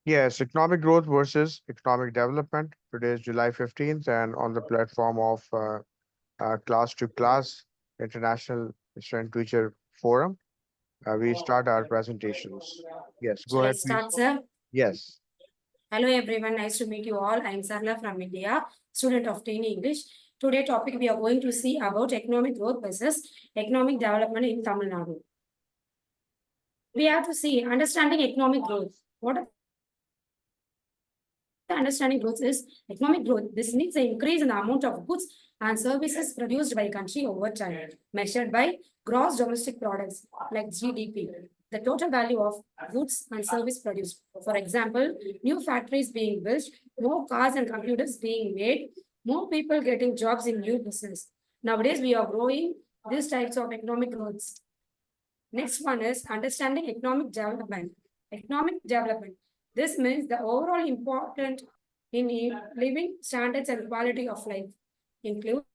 Yes, economic growth versus economic development. Today is July 15th, and on the platform of Class to Class International Student Teacher Forum, we start our presentations. Yes, go Shall I ahead, please. start, sir? Yes. Hello, everyone. Nice to meet you all. I am Sarla from India, student of TEEN English. Today topic we are going to see about economic growth versus economic development in Tamil Nadu. We have to see understanding economic growth. What the understanding growth is economic growth. This means the increase in the amount of goods and services produced by a country over time, measured by gross domestic products like GDP. The total value of goods and service produced. For example, new factories being built, more cars and computers being made, more people getting jobs in new business. Nowadays, we are growing these types of economic growths. Next one is understanding economic development. Economic development. This means the overall important in living standards and quality of life includes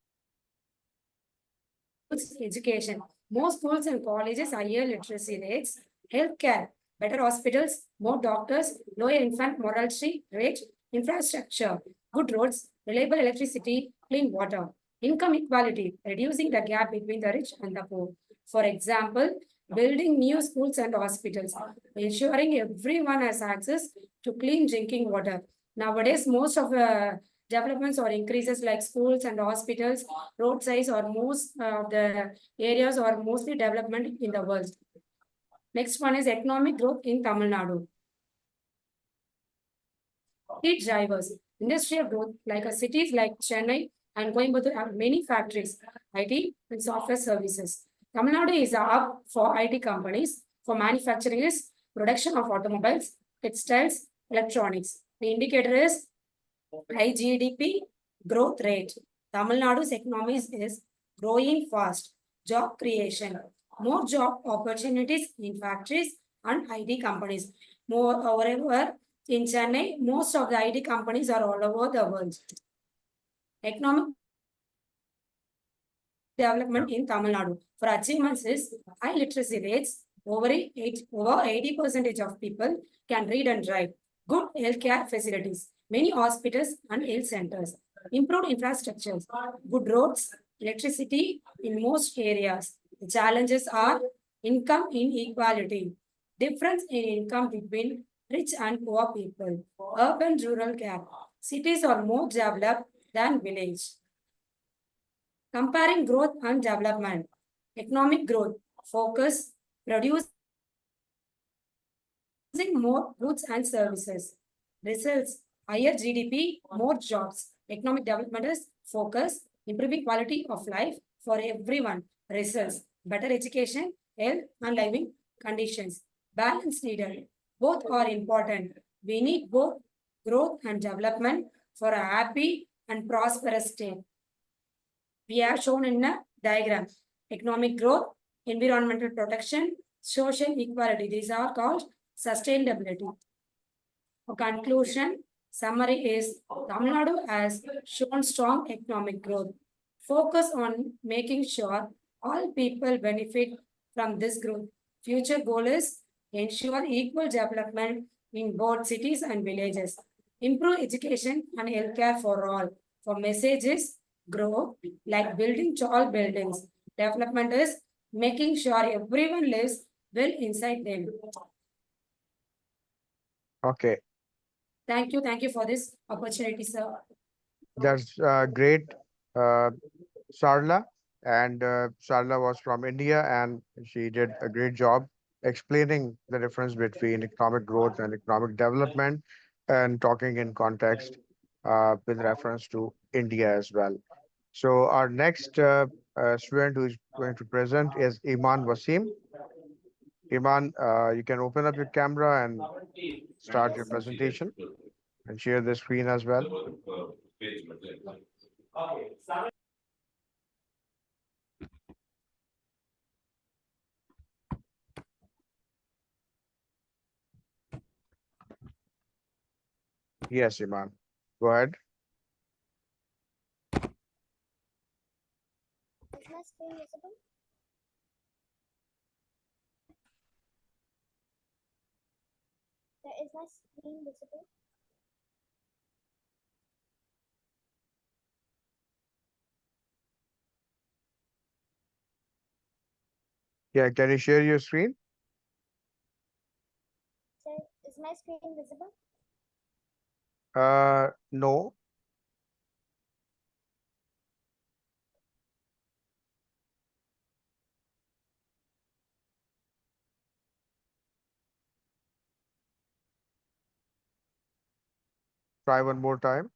education. More schools and colleges, higher literacy rates, healthcare, better hospitals, more doctors, lower infant mortality rate, infrastructure, good roads, reliable electricity, clean water. Income equality, reducing the gap between the rich and the poor. For example, building new schools and hospitals, ensuring everyone has access to clean drinking water. Nowadays, most of the developments or increases like schools and hospitals, roadsides or most of the areas are mostly development in the world. Next one is economic growth in Tamil Nadu. Key drivers, industrial growth like cities like Chennai and Coimbatore have many factories, IT and software services. Tamil Nadu is a hub for IT companies. For manufacturing is production of automobiles, textiles, electronics. The indicator is high GDP growth rate. Tamil Nadu's economy is growing fast. Job creation, more job opportunities in factories and IT companies. Moreover, in Chennai, most of the IT companies are all over the world. Economic development in Tamil Nadu. For achievements is high literacy rates, over 80% of people can read and write. Good healthcare facilities, many hospitals and health centers. Improved infrastructures, good roads, electricity in most areas. The challenges are income inequality, difference in income between rich and poor people, urban-rural gap. Cities are more developed than village. Comparing growth and development. Economic growth, focus, producing more goods and services. Results, higher GDP, more jobs. Economic development is focus, improving quality of life for everyone. Results, better education, health and living conditions. Balance needed. Both are important. We need both growth and development for a happy and prosperous state. We have shown in a diagram. Economic growth, environmental protection, social equality. These are called sustainability. For conclusion, summary is Tamil Nadu has shown strong economic growth. Focus on making sure all people benefit from this growth. Future goal is ensure equal development in both cities and villages. Improve education and healthcare for all. For messages, grow like building tall buildings. Development is making sure everyone lives well inside them. Okay. Thank you. Thank you for this opportunity, sir. That's great, uh, Sarla. And Sarla was from India, and she did a great job explaining the difference between economic growth and economic development and talking in context with reference to India as well. So our next student who is going to present is Iman Wasim. Iman, you can open up your camera and start your presentation and share the screen as well. Yes, Iman. Go ahead. Is my screen visible? Is my screen visible? Yeah, can you share your screen? Sir, is my screen visible? No. Try one more time.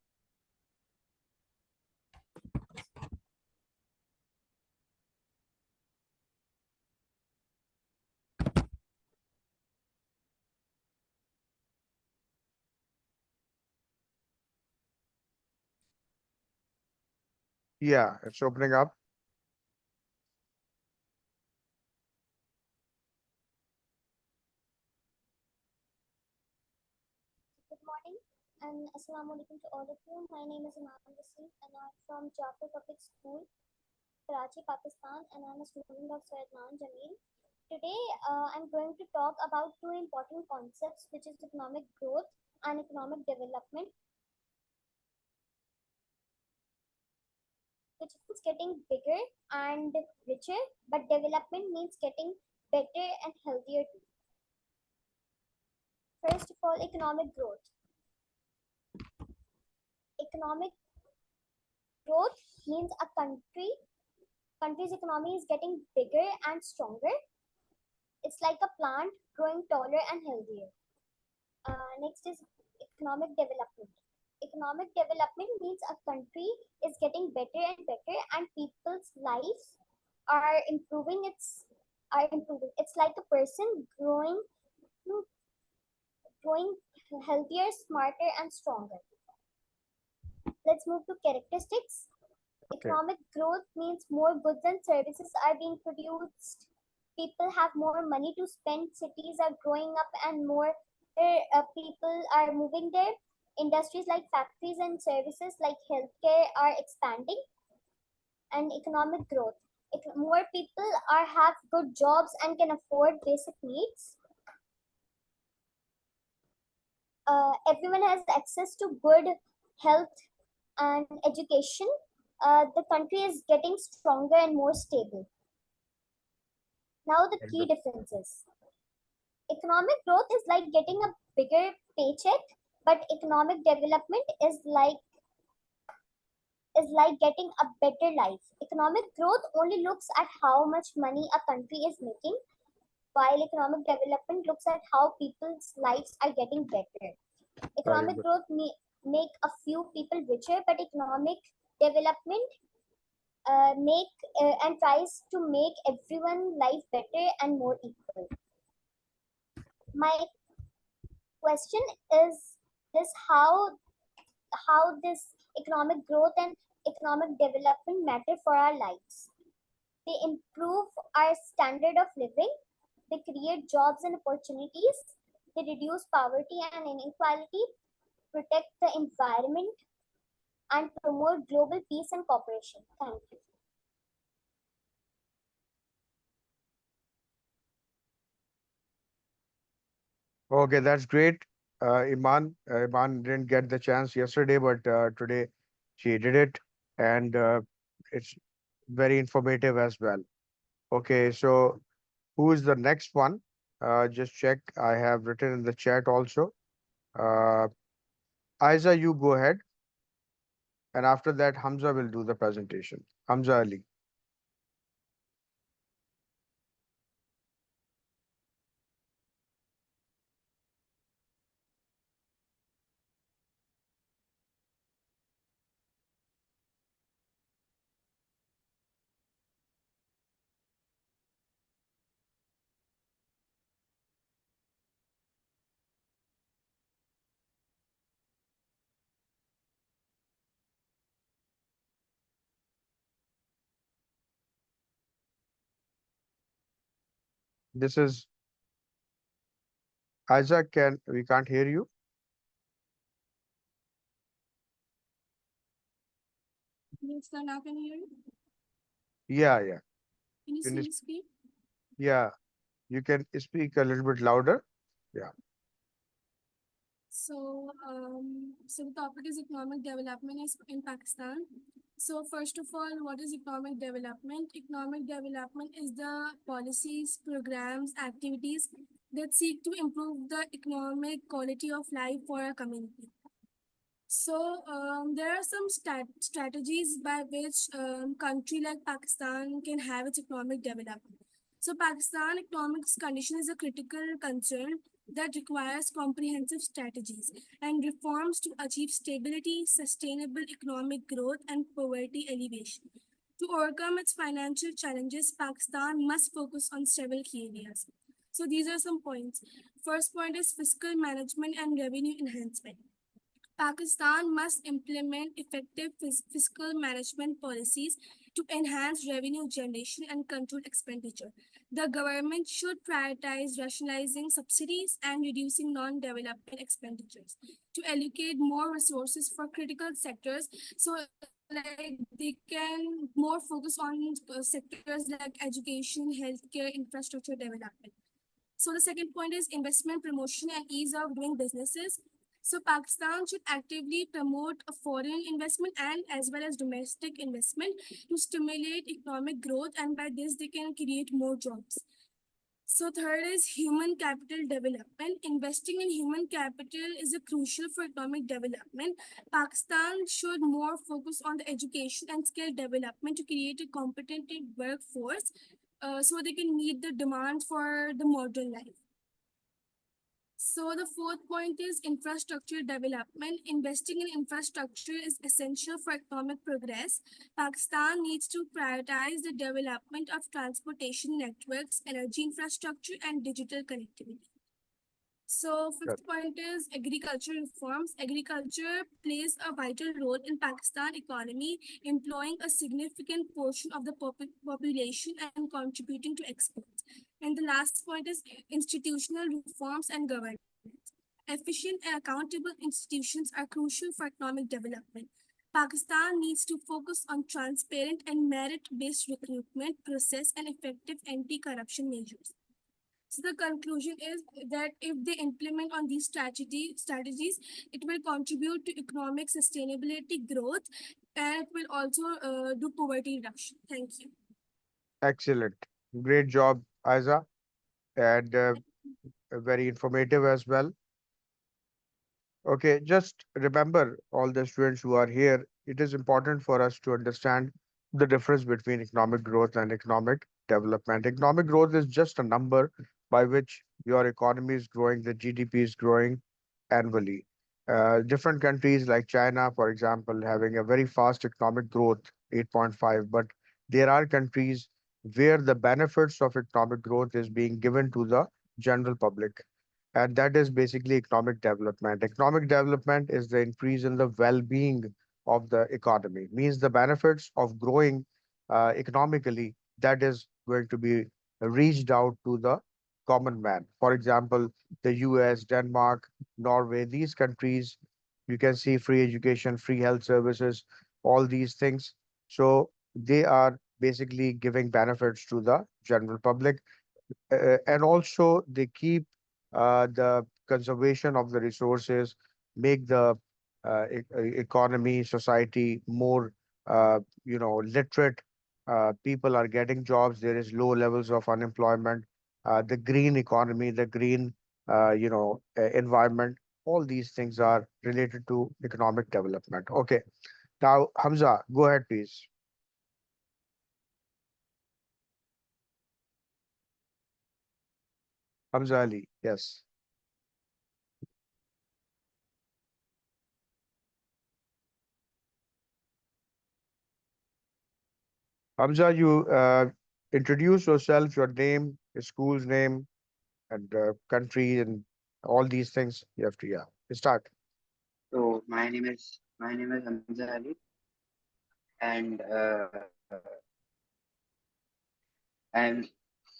Yeah, it's opening up. Good morning and Assalamu alaikum to all of you. My name is Adnan and I'm from Jaffa Public School, Karachi, Pakistan, and I'm a student of Sir Adnan JAMIL. Today, I'm going to talk about two important concepts, which is economic growth and economic development, which means getting bigger and richer, but development means getting better and healthier too. First of all, economic growth. Economic growth means a country's economy is getting bigger and stronger. It's like a plant growing taller and healthier. Next is economic development. Economic development means a country is getting better and better, and people's lives are improving. Are improving. It's like a person growing healthier, smarter, and stronger. Let's move to characteristics. Okay. Economic growth means more goods and services are being produced. People have more money to spend. Cities are growing up, and more people are moving there. Industries like factories and services like healthcare are expanding. And economic growth. More people are have good jobs and can afford basic needs. Everyone has access to good health and education. The country is getting stronger and more stable. Now, the key differences. Economic growth is like getting a bigger paycheck, but economic development is like getting a better life. Economic growth only looks at how much money a country is making, while economic development looks at how people's lives are getting better. Very Economic good. growth make a few people richer, but economic development make and tries to make everyone life better and more equal. My question is this: how this economic growth and economic development matter for our lives? They improve our standard of living. They create jobs and opportunities. They reduce poverty and inequality, protect the environment, and promote global peace and cooperation. Thank you. Okay, that's great. Iman didn't get the chance yesterday, but today she did it, and it's very informative as well. Okay, so who is the next one? Just check. I have written in the chat also. Uh, Aiza, you go ahead, and after that, Hamza will do the presentation. Hamza Ali. This is Aiza. We can't hear you? Yes, sir, now can you hear me? Yeah, yeah. Can you Can see you, the screen? yeah, you can speak a little bit louder. Yeah. So the topic is economic development in Pakistan. So first of all, what is economic development? Economic development is the policies, programs, activities that seek to improve the economic quality of life for a community. So there are some strategies by which country like Pakistan can have its economic development. So Pakistan economic condition is a critical concern that requires comprehensive strategies and reforms to achieve stability, sustainable economic growth, and poverty alleviation. To overcome its financial challenges, Pakistan must focus on several key areas. So these are some points. First point is fiscal management and revenue enhancement. Pakistan must implement effective fiscal management policies to enhance revenue generation and control expenditure. The government should prioritize rationalizing subsidies and reducing non-development expenditures to allocate more resources for critical sectors. So, like they can more focus on sectors like education, healthcare, infrastructure development. So the second point is investment promotion and ease of doing businesses. So Pakistan should actively promote a foreign investment and as well as domestic investment to stimulate economic growth, and by this they can create more jobs. So third is human capital development. Investing in human capital is a crucial for economic development. Pakistan should more focus on the education and skill development to create a competent workforce so they can meet the demand for the modern life. So the fourth point is infrastructure development. Investing in infrastructure is essential for economic progress. Pakistan needs to prioritize the development of transportation networks, energy infrastructure, and digital connectivity. So Good. fifth point is agriculture reforms. Agriculture plays a vital role in Pakistan economy, employing a significant portion of the population and contributing to exports. And the last point is institutional reforms and governance. Efficient and accountable institutions are crucial for economic development. Pakistan needs to focus on transparent and merit-based recruitment process and effective anti-corruption measures. So the conclusion is that if they implement on these strategies, it will contribute to economic sustainability growth, and it will also do poverty reduction. Thank you. Excellent. Great job, Aiza, and very informative as well. Okay, just remember, all the students who are here, it is important for us to understand the difference between economic growth and economic development. Economic growth is just a number by which your economy is growing, the GDP is growing annually. Different countries like China, for example, having a very fast economic growth, 8.5, but there are countries where the benefits of economic growth is being given to the general public, and that is basically economic development. Economic development is the increase in the well-being of the economy, means the benefits of growing economically, that is going to be reached out to the common man. For example, the US, Denmark, Norway, these countries, you can see free education, free health services, all these things. So they are basically giving benefits to the general public, and also they keep the conservation of the resources, make the economy, society more, literate. People are getting jobs. There is low levels of unemployment. The green economy, the green, environment. All these things are related to economic development. Okay. Now, Hamza, go ahead, please. Hamza Ali, yes. Hamza, you introduce yourself, your name, your school's name, and country, and all these things. You have to, yeah. Start. So my name is Hamza Ali, and I'm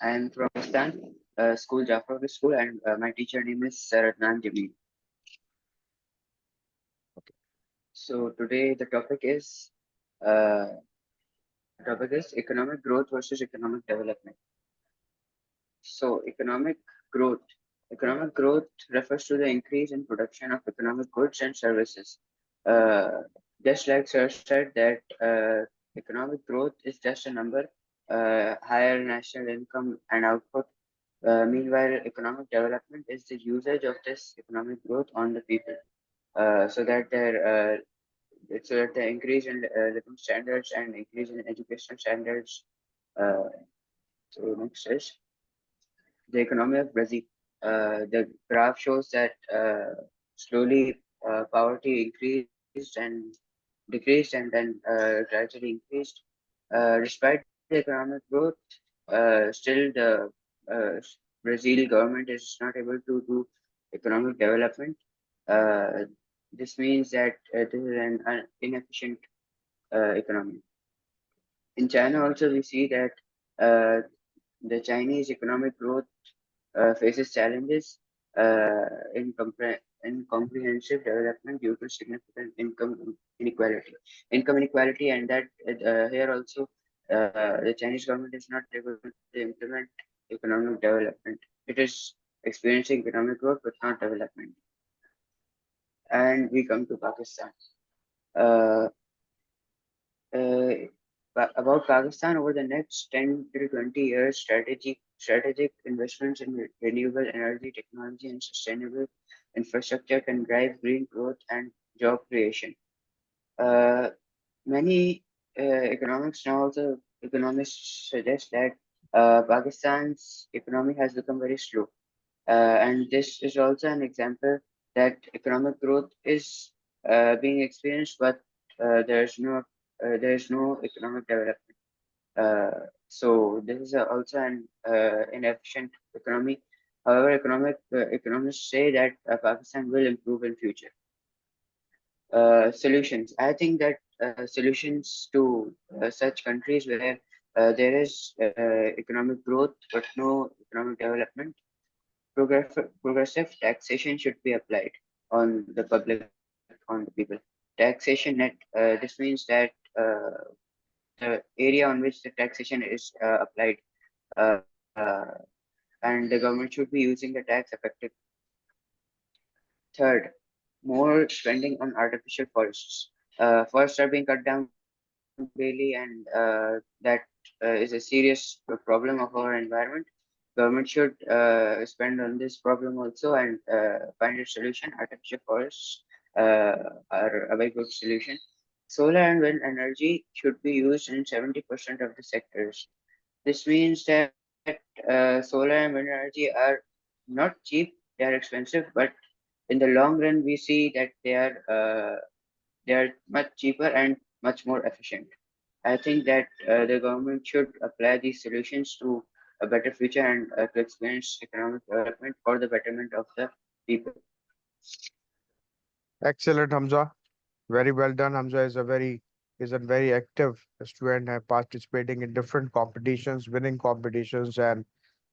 I'm from Pakistan, school Jafar School, and my teacher name is Sir Adnan JAMIL. So today uh, the topic is economic growth versus economic development. So economic growth Economic growth refers to the increase in production of economic goods and services. Uh, just like Sir said that economic growth is just a number, higher national income and output. Meanwhile, economic development is the usage of this economic growth on the people, so that the increase in living standards and increase in education standards. Uh, so next is the economy of Brazil. The graph shows that slowly poverty increased and decreased and then gradually increased. Despite the economic growth, still the uh, Brazil government is not able to do economic development. Uh, this means that this is an inefficient economy. In China also we see that uh, the Chinese economic growth faces challenges in comprehensive development due to significant income inequality. Income inequality, and that here also the Chinese government is not able to implement economic development. It is experiencing economic growth but not development. And we come to Pakistan. Uh, uh, about Pakistan, over the next 10 to 20 years, strategic investments in renewable energy technology and sustainable infrastructure can drive green growth and job creation. Uh, Many economists suggest that Pakistan's economy has become very slow, and this is also an example that economic growth is being experienced, but there is no economic development. So this is also an inefficient economy. However, economists say that Pakistan will improve in future. Solutions. I think that solutions to such countries where there is economic growth but no economic development, progressive taxation should be applied on the public, on the people. Taxation net. This means that the area on which the taxation is applied, uh, and the government should be using the tax effectively. Third, more spending on artificial forests. Forests are being cut down daily, and that is a serious problem of our environment. Government should spend on this problem also and find a solution. Artificial forests are a very good solution. Solar and wind energy should be used in 70% of the sectors. This means that solar and wind energy are not cheap, they are expensive, but in the long run, we see that they are much cheaper and much more efficient. I think that the government should apply these solutions to a better future and to experience economic development for the betterment of the people. Excellent, Hamza. Very well done. Hamza is a very active student, have participating in different competitions, winning competitions, and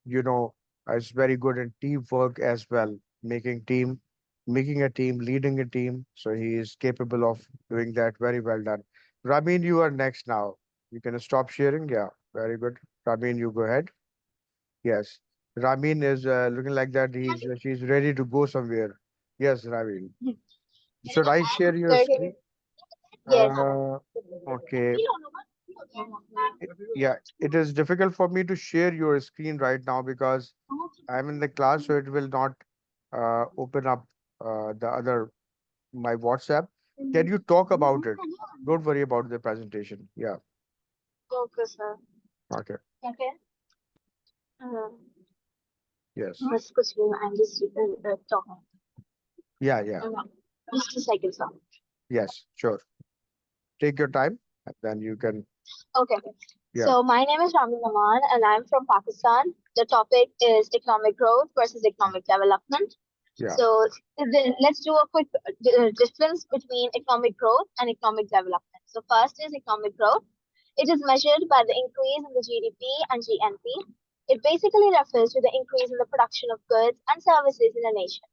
you know is very good in teamwork as well, making a team, leading a team. So he is capable of doing that. Very well done. Ramin, you are next now. You can stop sharing. Yeah, very good. Ramin, you go ahead. Yes, Ramin is looking like that. She's ready to go somewhere. Yes, Ramin. Should I share your screen? Yes. Okay. Yeah, it is difficult for me to share your screen right now because I'm in the class, so it will not open up the other my WhatsApp. Can you talk about it? Don't worry about the presentation. Yeah. Okay, sir. Okay. Okay. Uh, Yes. बस कुछ नहीं, I'm just talking. Yeah. Yeah. Just a second, sir. Yes. Sure. Take your time, and then you can. Okay. Yeah. So my name is Rami Naman and I'm from Pakistan. The topic is economic growth versus economic development. Yeah. So then let's do a quick difference between economic growth and economic development. So first is economic growth. It is measured by the increase in the GDP and GNP. It basically refers to the increase in the production of goods and services in a nation.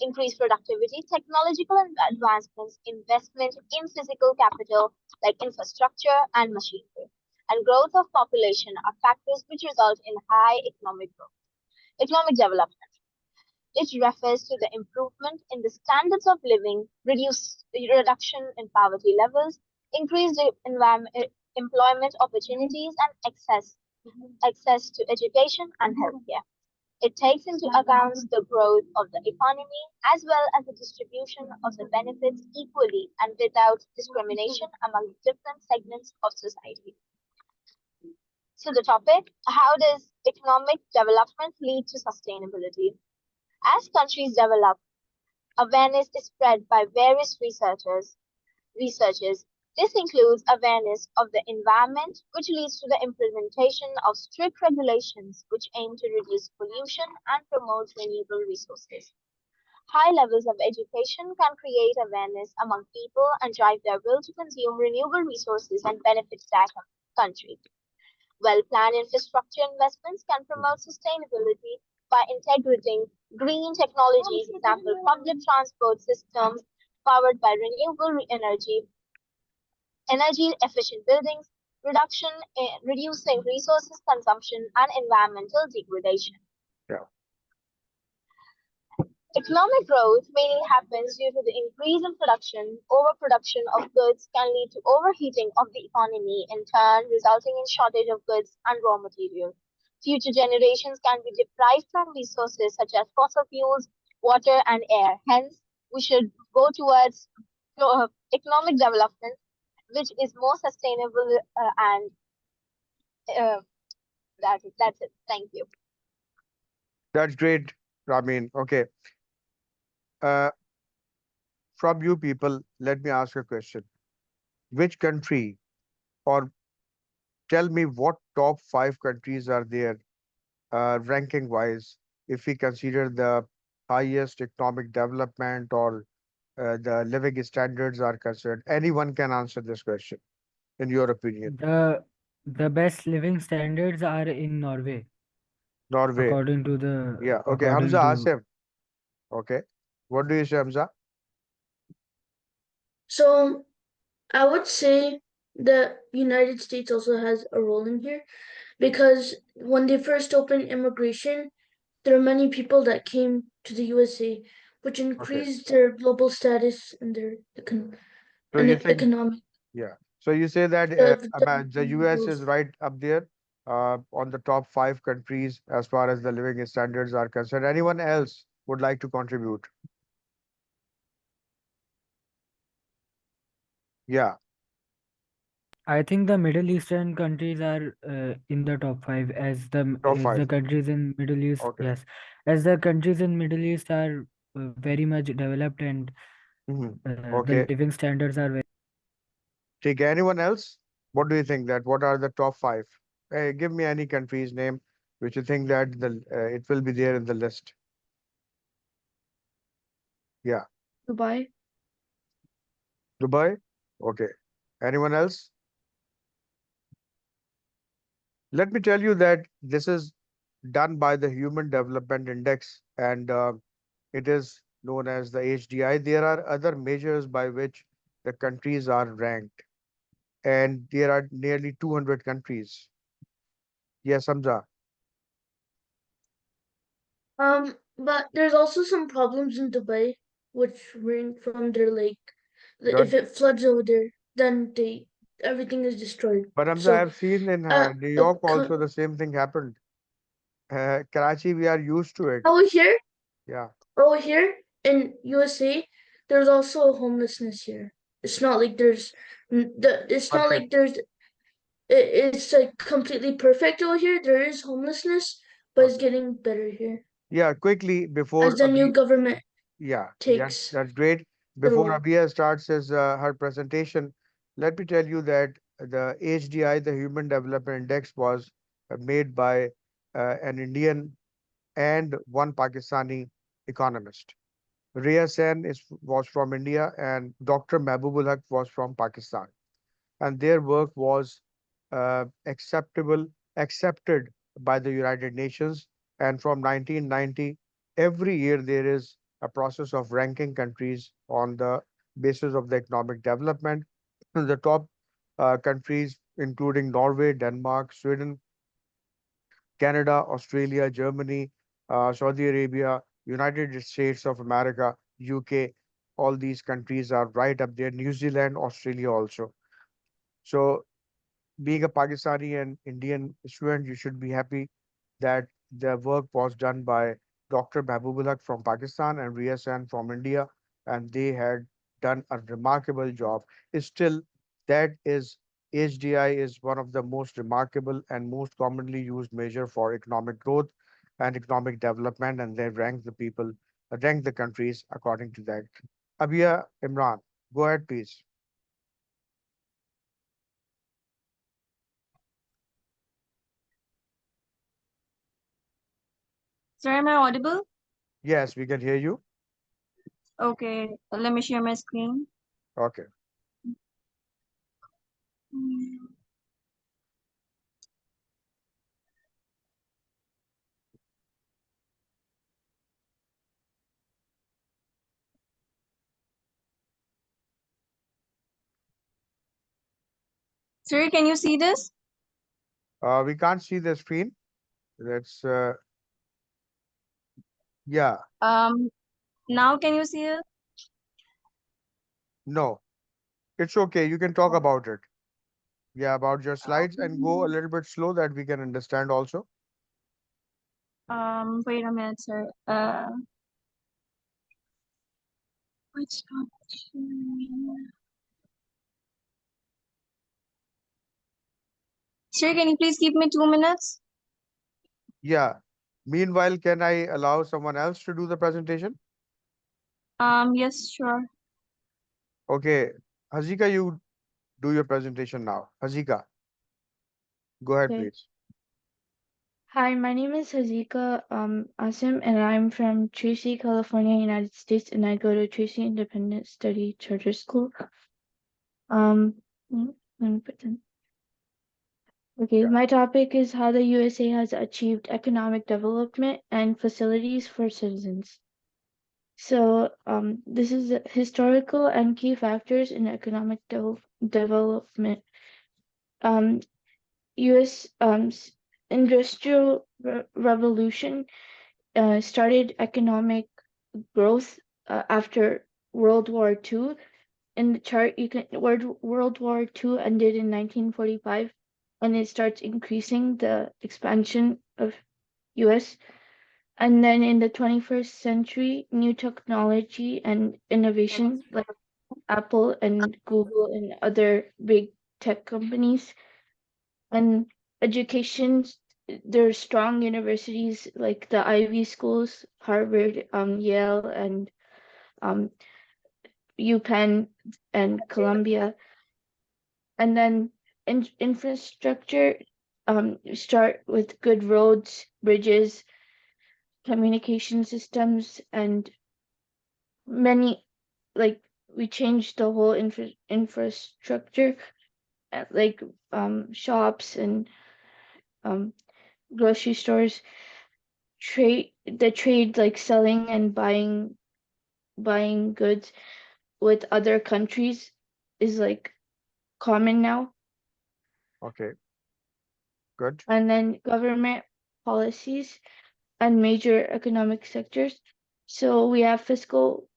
Increased productivity, technological advancements, investment in physical capital like infrastructure and machinery, and growth of population are factors which result in high economic growth. Economic development. It refers to the improvement in the standards of living, reduction in poverty levels, increased employment opportunities, and access to education and healthcare. It takes into account the growth of the economy as well as the distribution of the benefits equally and without discrimination among different segments of society. So the topic, how does economic development lead to sustainability? As countries develop, awareness is spread by various researchers. This includes awareness of the environment, which leads to the implementation of strict regulations which aim to reduce pollution and promote renewable resources. High levels of education can create awareness among people and drive their will to consume renewable resources and benefit their country. Well-planned infrastructure investments can promote sustainability by integrating green technologies, example public transport systems powered by renewable energy efficient buildings, reducing resources consumption and environmental degradation. Yeah. Economic growth mainly happens due to the increase in production. Overproduction of goods can lead to overheating of the economy, in turn resulting in shortage of goods and raw materials. Future generations can be deprived from resources such as fossil fuels, water, and air. Hence, we should go towards economic development, which is more sustainable and that's it. Thank you. That's great, Ramin. Okay. From you people, let me ask a question. Which country, or tell me what top 5 countries are there, ranking wise, if we consider the highest economic development or the living standards are concerned? Anyone can answer this question, in your opinion. The best living standards are in Norway, Norway. Yeah. Okay. Hamza, according ask to him. Okay. What do you say, Hamza? So I would say the United States also has a role in here because when they first opened immigration, there are many people that came to the USA, which Okay. increased their global status and their So you think, economic. yeah. So you say that the US is right up there on the top 5 countries as far as the living standards are concerned. Anyone else would like to contribute? Yeah. I think the Middle Eastern countries are in the top 5 Top as the 5. countries in Middle East. Okay. Yes, as the countries in Middle East are very much developed and Hmm. the Okay. living standards are very. Take anyone else? What do you think that what are the top 5? Hey, give me any country's name which you think that it will be there in the list. Yeah. Dubai. Dubai? Okay. Anyone else? Let me tell you that this is done by the Human Development Index, and it is known as the HDI. There are other measures by which the countries are ranked, and there are nearly 200 countries. Yes, Hamza. But there's also some problems in Dubai, which ring from their if Don't. it floods over there, then everything is destroyed. But Hamza, I So, have seen in uh, New uh, York co- also the same thing happened. Karachi, we are used to it. over here, Yeah, over here in USA, there's also homelessness here. It's not like it's not like perfect. it's like completely perfect over here. There is homelessness, but it's Okay. getting better here Yeah, quickly as before the new Abhi, government yeah, takes that's great. the Before role. Abhiya starts her presentation, let me tell you that the HDI, the Human Development Index, was made by an Indian and one Pakistani economist. Rhea Sen was from India and Dr. Mahbubul Haq was from Pakistan. And their work was accepted by the United Nations. And from 1990, every year there is a process of ranking countries on the basis of the economic development. The top countries, including Norway, Denmark, Sweden, Canada, Australia, Germany, Saudi Arabia, United States of America, UK, all these countries are right up there. New Zealand, Australia also. So being a Pakistani and Indian student, you should be happy that the work was done by Dr. Mahbubullah from Pakistan and Riasan from India, and they had done a remarkable job. Still, that is HDI is one of the most remarkable and most commonly used measure for economic growth and economic development, and they rank the countries according to that. Abia Imran, go ahead, please. Sir, am I audible? Yes, we can hear you. Okay, let me share my screen. Okay. Sir, can you see this? We can't see the screen. That's yeah, Um, Now can you see it? no, it's okay. You can talk about it. Yeah, about your slides and go a little bit slow that we can understand also. Wait a minute, sir. Which option? Sir, can you please give me 2 minutes? Yeah. Meanwhile, can I allow someone else to do the presentation? Yes, sure. Okay. Hazika, you do your presentation now. Hazika, go ahead, Okay. please. Hi, my name is Hazika Asim, and I'm from Tracy, California, United States, and I go to Tracy Independent Study Charter School. Let me put them. Okay, Yeah. my topic is how the USA has achieved economic development and facilities for citizens. So, this is the historical and key factors in economic development. U.S. Industrial Revolution started economic growth after World War II. In the chart, you can World War II ended in 1945, and it starts increasing the expansion of U.S. And then in the 21st century, new technology and innovation like Apple and Google and other big tech companies and education, there's strong universities like the Ivy schools, Harvard, Yale, and um, UPenn and Columbia. And then infrastructure, start with good roads, bridges, communication systems, and many, like, we changed the whole infrastructure, like shops and um, grocery stores, trade, like selling and buying goods with other countries is like common now. Okay, good. And then government policies and major economic sectors. So we have fiscal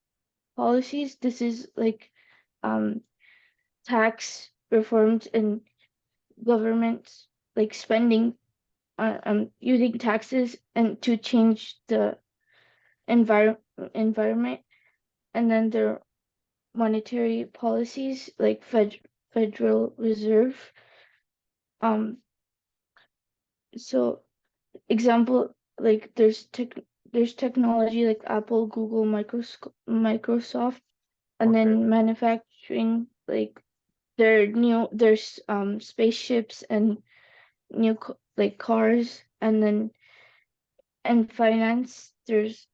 policies. This is like um, tax reforms and governments like spending, using taxes and to change the environment. And then there are monetary policies like Federal Reserve. Um, so example, like there's technology like Apple, Google, Microsoft, and Okay, then manufacturing, like there's spaceships and like cars, and then and finance, there's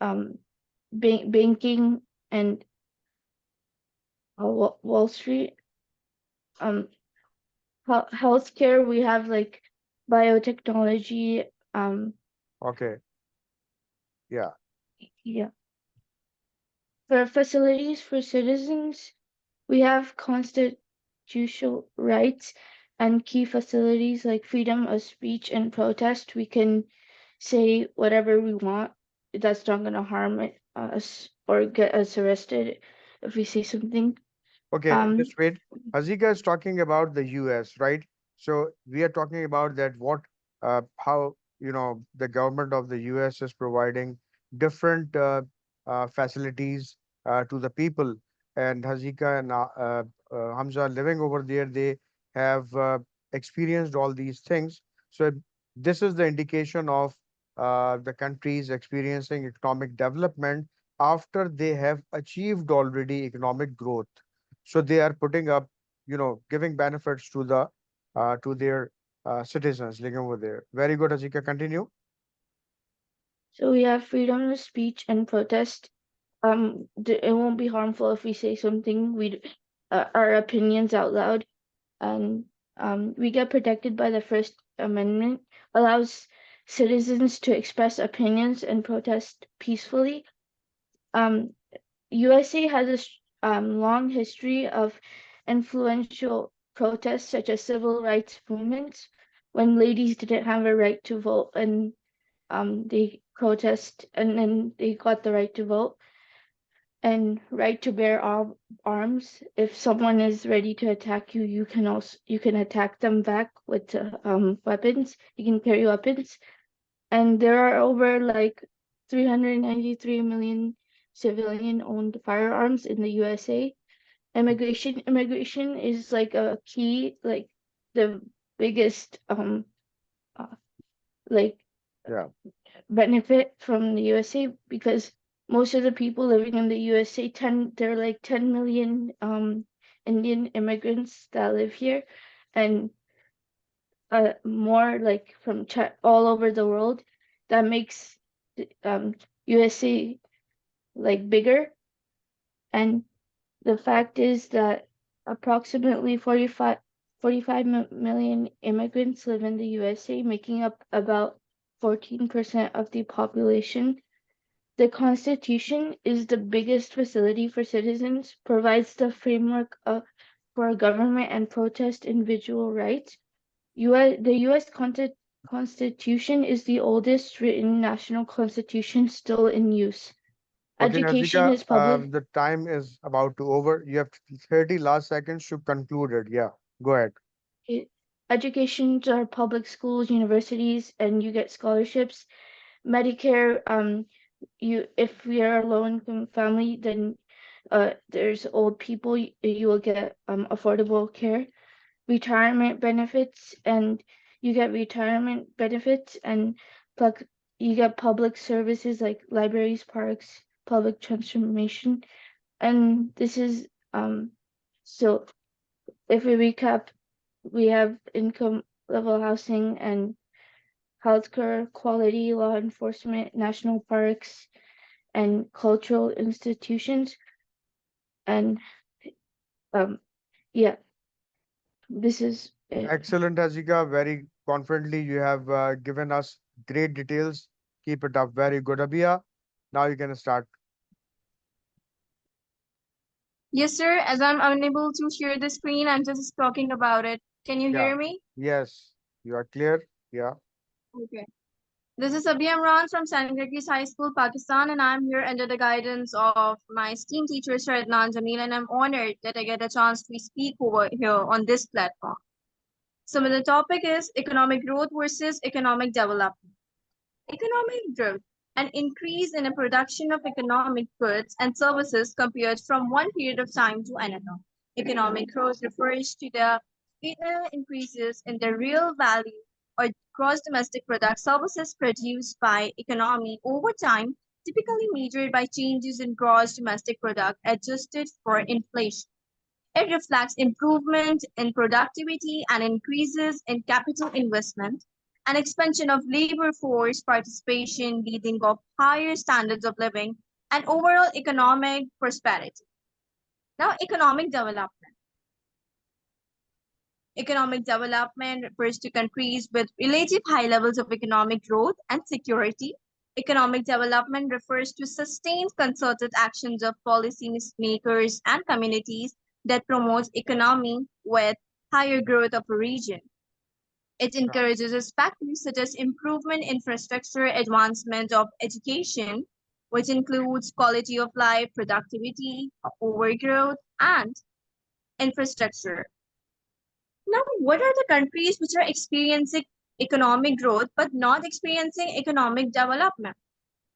um banking and Wall Street. um Healthcare, we have like biotechnology. okay, yeah, Yeah, for facilities for citizens, we have constitutional rights and key facilities like freedom of speech and protest. We can say whatever we want. that's not gonna harm us or get us arrested if we say something. Okay, Um, just wait. Hazika is talking about the US, right? So we are talking about that how, the government of the US is providing different facilities to the people. And Hazika and Hamza living over there, they have experienced all these things. So this is the indication of the countries experiencing economic development after they have achieved already economic growth. So they are putting up, giving benefits to their citizens living over there. Very good, Azika. Continue. so we have freedom of speech and protest. It won't be harmful if we say something our opinions out loud, and we get protected by the First Amendment, allows citizens to express opinions and protest peacefully. Um, USA has a long history of influential protests such as civil rights movements when ladies didn't have a right to vote, and they protest and then they got the right to vote and right to bear arms. If someone is ready to attack you, you can attack them back with weapons. You can carry weapons, and there are over like 393 million civilian-owned firearms in the USA. Immigration is like a key, like the biggest uh, like Yeah. benefit from the USA, because most of the people living in the USA, there are like 10 million Indian immigrants that live here, and more like from all over the world. That makes USA like bigger. And the fact is that approximately 45 million immigrants live in the USA, making up about 14% of the population. The Constitution is the biggest facility for citizens, provides the framework for government and protest individual rights. The US Constitution is the oldest written national constitution still in use. Okay, Education Hazika, is public. the time is about to over. You have 30 last seconds to conclude it. Yeah, go ahead. e- Educations are public schools, universities, and you get scholarships. Medicare, if you're a low-income family, then there's old people, you will get affordable care. Retirement benefits, and you get retirement benefits, and plug, you get public services like libraries, parks, public transformation. And this is so if we recap, we have income level housing and healthcare, quality, law enforcement, national parks, and cultural institutions. And um yeah, this is it. Excellent, Hazika. Very confidently, you have given us great details. Keep it up. Very good, Abia. Now you can start. Yes, sir. As I'm unable to share the screen, I'm just talking about it. Can you Yeah. hear me? Yes, you are clear. Yeah. Okay. This is Abhi Imran from St. Gregory's High School, Pakistan, and I'm here under the guidance of my esteemed teacher, Sir Adnan, JAMIL, and I'm honored that I get a chance to speak over here on this platform. So the topic is economic growth versus economic development. Economic growth, an increase in the production of economic goods and services compared from one period of time to another. Economic growth refers to the increases in the real value or gross domestic product services produced by economy over time, typically measured by changes in gross domestic product adjusted for inflation. It reflects improvement in productivity and increases in capital investment, an expansion of labor force participation leading to higher standards of living and overall economic prosperity. Now, economic development. Economic development refers to countries with relative high levels of economic growth and security. Economic development refers to sustained concerted actions of policymakers and communities that promotes economy with higher growth of a region. It encourages factors such as improvement infrastructure, advancement of education, which includes quality of life, productivity, overgrowth, and infrastructure. Now, what are the countries which are experiencing economic growth but not experiencing economic development?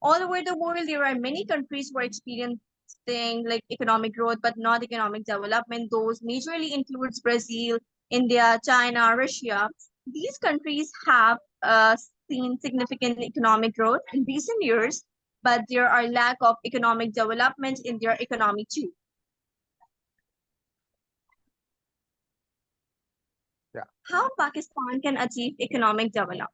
All over the world, there are many countries who are experiencing like economic growth but not economic development. Those majorly includes Brazil, India, China, Russia. These countries have seen significant economic growth in recent years, but there are lack of economic development in their economy too. Yeah. How Pakistan can achieve economic development?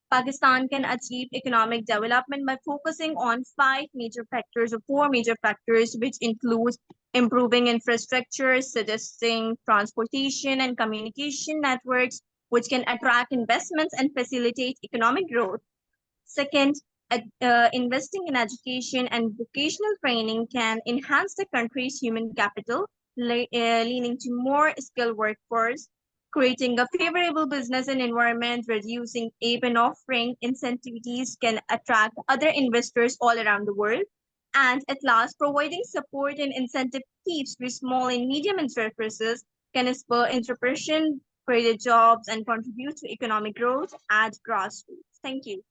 Pakistan can achieve economic development by focusing on five major factors or four major factors, which includes improving infrastructure, suggesting transportation and communication networks, which can attract investments and facilitate economic growth. Second, investing in education and vocational training can enhance the country's human capital, leading to more skilled workforce, creating a favorable business and environment, reducing aid and offering incentives can attract other investors all around the world. And at last, providing support and incentive tips to small and medium enterprises can spur entrepreneurship, create jobs, and contribute to economic growth at grassroots. Thank you.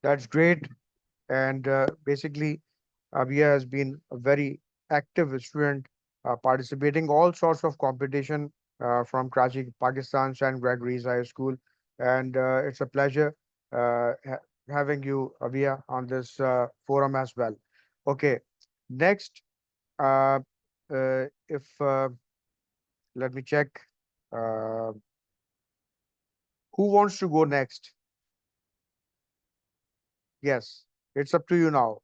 That's great. And basically, Abia has been a very active student, participating all sorts of competition from Karachi, Pakistan, St. Gregory's High School. And it's a pleasure having you, Abia, on this forum as well. Okay, next, uh, if let me check, uh, who wants to go next? Yes, it's up to you now.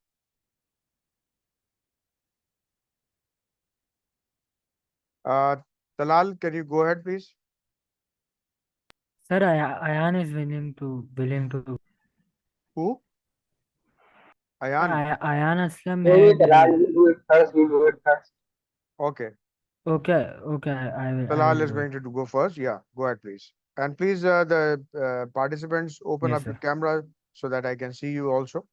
Uh, Talal, can you go ahead, please? Sir, Ayan is willing to. Who? Sir, Ayan. Ayan Aslam Maybe had. Dalal will do it first. We'll do it first. Okay. Okay, I will Talal is do it. going to go first. Yeah, go ahead, please. And please, the participants, open Yes, up your sir. camera so that I can see you also.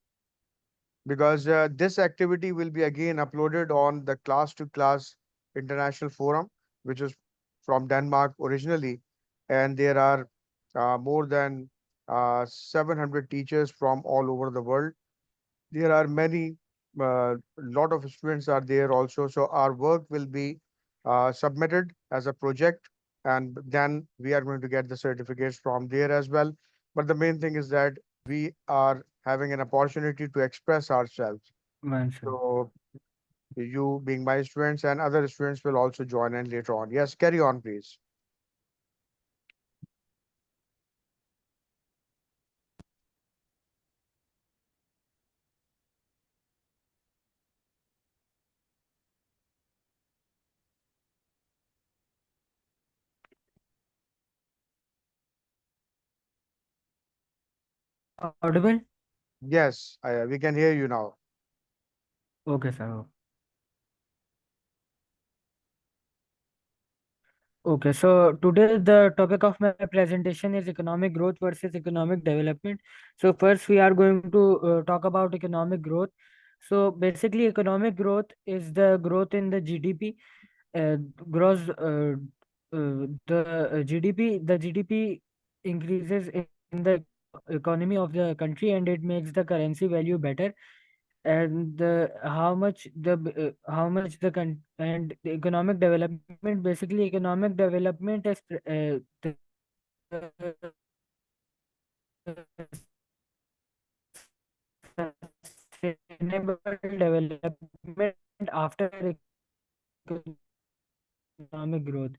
Because this activity will be again uploaded on the Class to Class International Forum, which is from Denmark originally. And there are more than 700 teachers from all over the world. There are many, lot of students are there also. So our work will be submitted as a project, and then we are going to get the certificates from there as well. But the main thing is that we are having an opportunity to express ourselves. One second. So you being my students and other students will also join in later on. Yes, carry on, please. Audible? Yes, we can hear you now. Okay, sir. Okay, so today the topic of my presentation is economic growth versus economic development. So first we are going to talk about economic growth. So basically economic growth is the growth in the GDP, gross the GDP increases in the economy of the country, and it makes the currency value better. And how much and the economic development, basically economic development is the sustainable development after economic growth.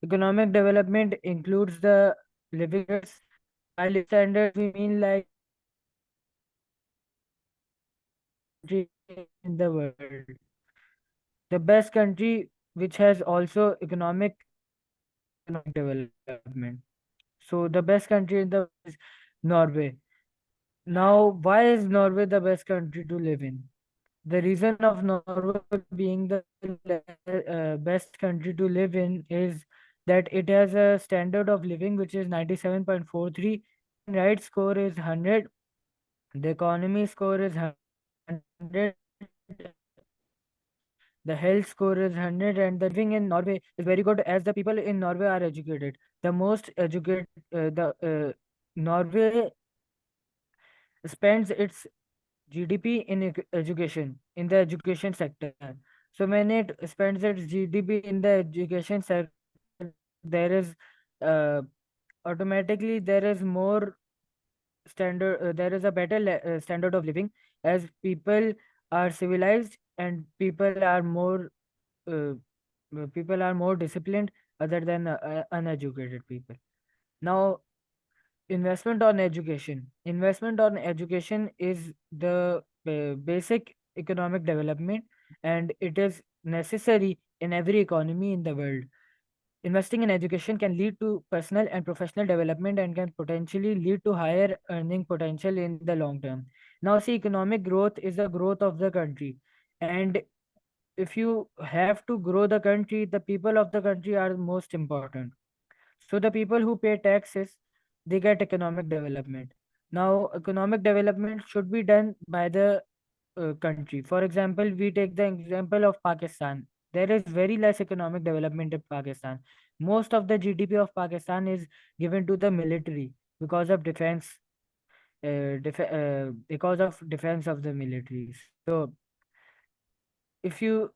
Economic development includes the living standards. By living standards we mean like country in the world, the best country which has also economic development. So the best country in the world is Norway. Now, why is Norway the best country to live in? The reason of Norway being the best country to live in is that it has a standard of living which is 97.43. Right score is 100. The economy score is 100. The health score is 100, and the living in Norway is very good as the people in Norway are educated. The most educated, the Norway spends its GDP in education, in the education sector. So when it spends its GDP in the education sector, there is uh, automatically there is more there is a better standard of living, as people are civilized and people are more disciplined other than uneducated people. Now, investment on education is the basic economic development, and it is necessary in every economy in the world. Investing in education can lead to personal and professional development and can potentially lead to higher earning potential in the long term. Now, see, economic growth is the growth of the country. And if you have to grow the country, the people of the country are most important. So, the people who pay taxes, they get economic development. Now, economic development should be done by the country. For example, we take the example of Pakistan. There is very less economic development in Pakistan. Most of the GDP of Pakistan is given to the military because of because of defense of the military. So if you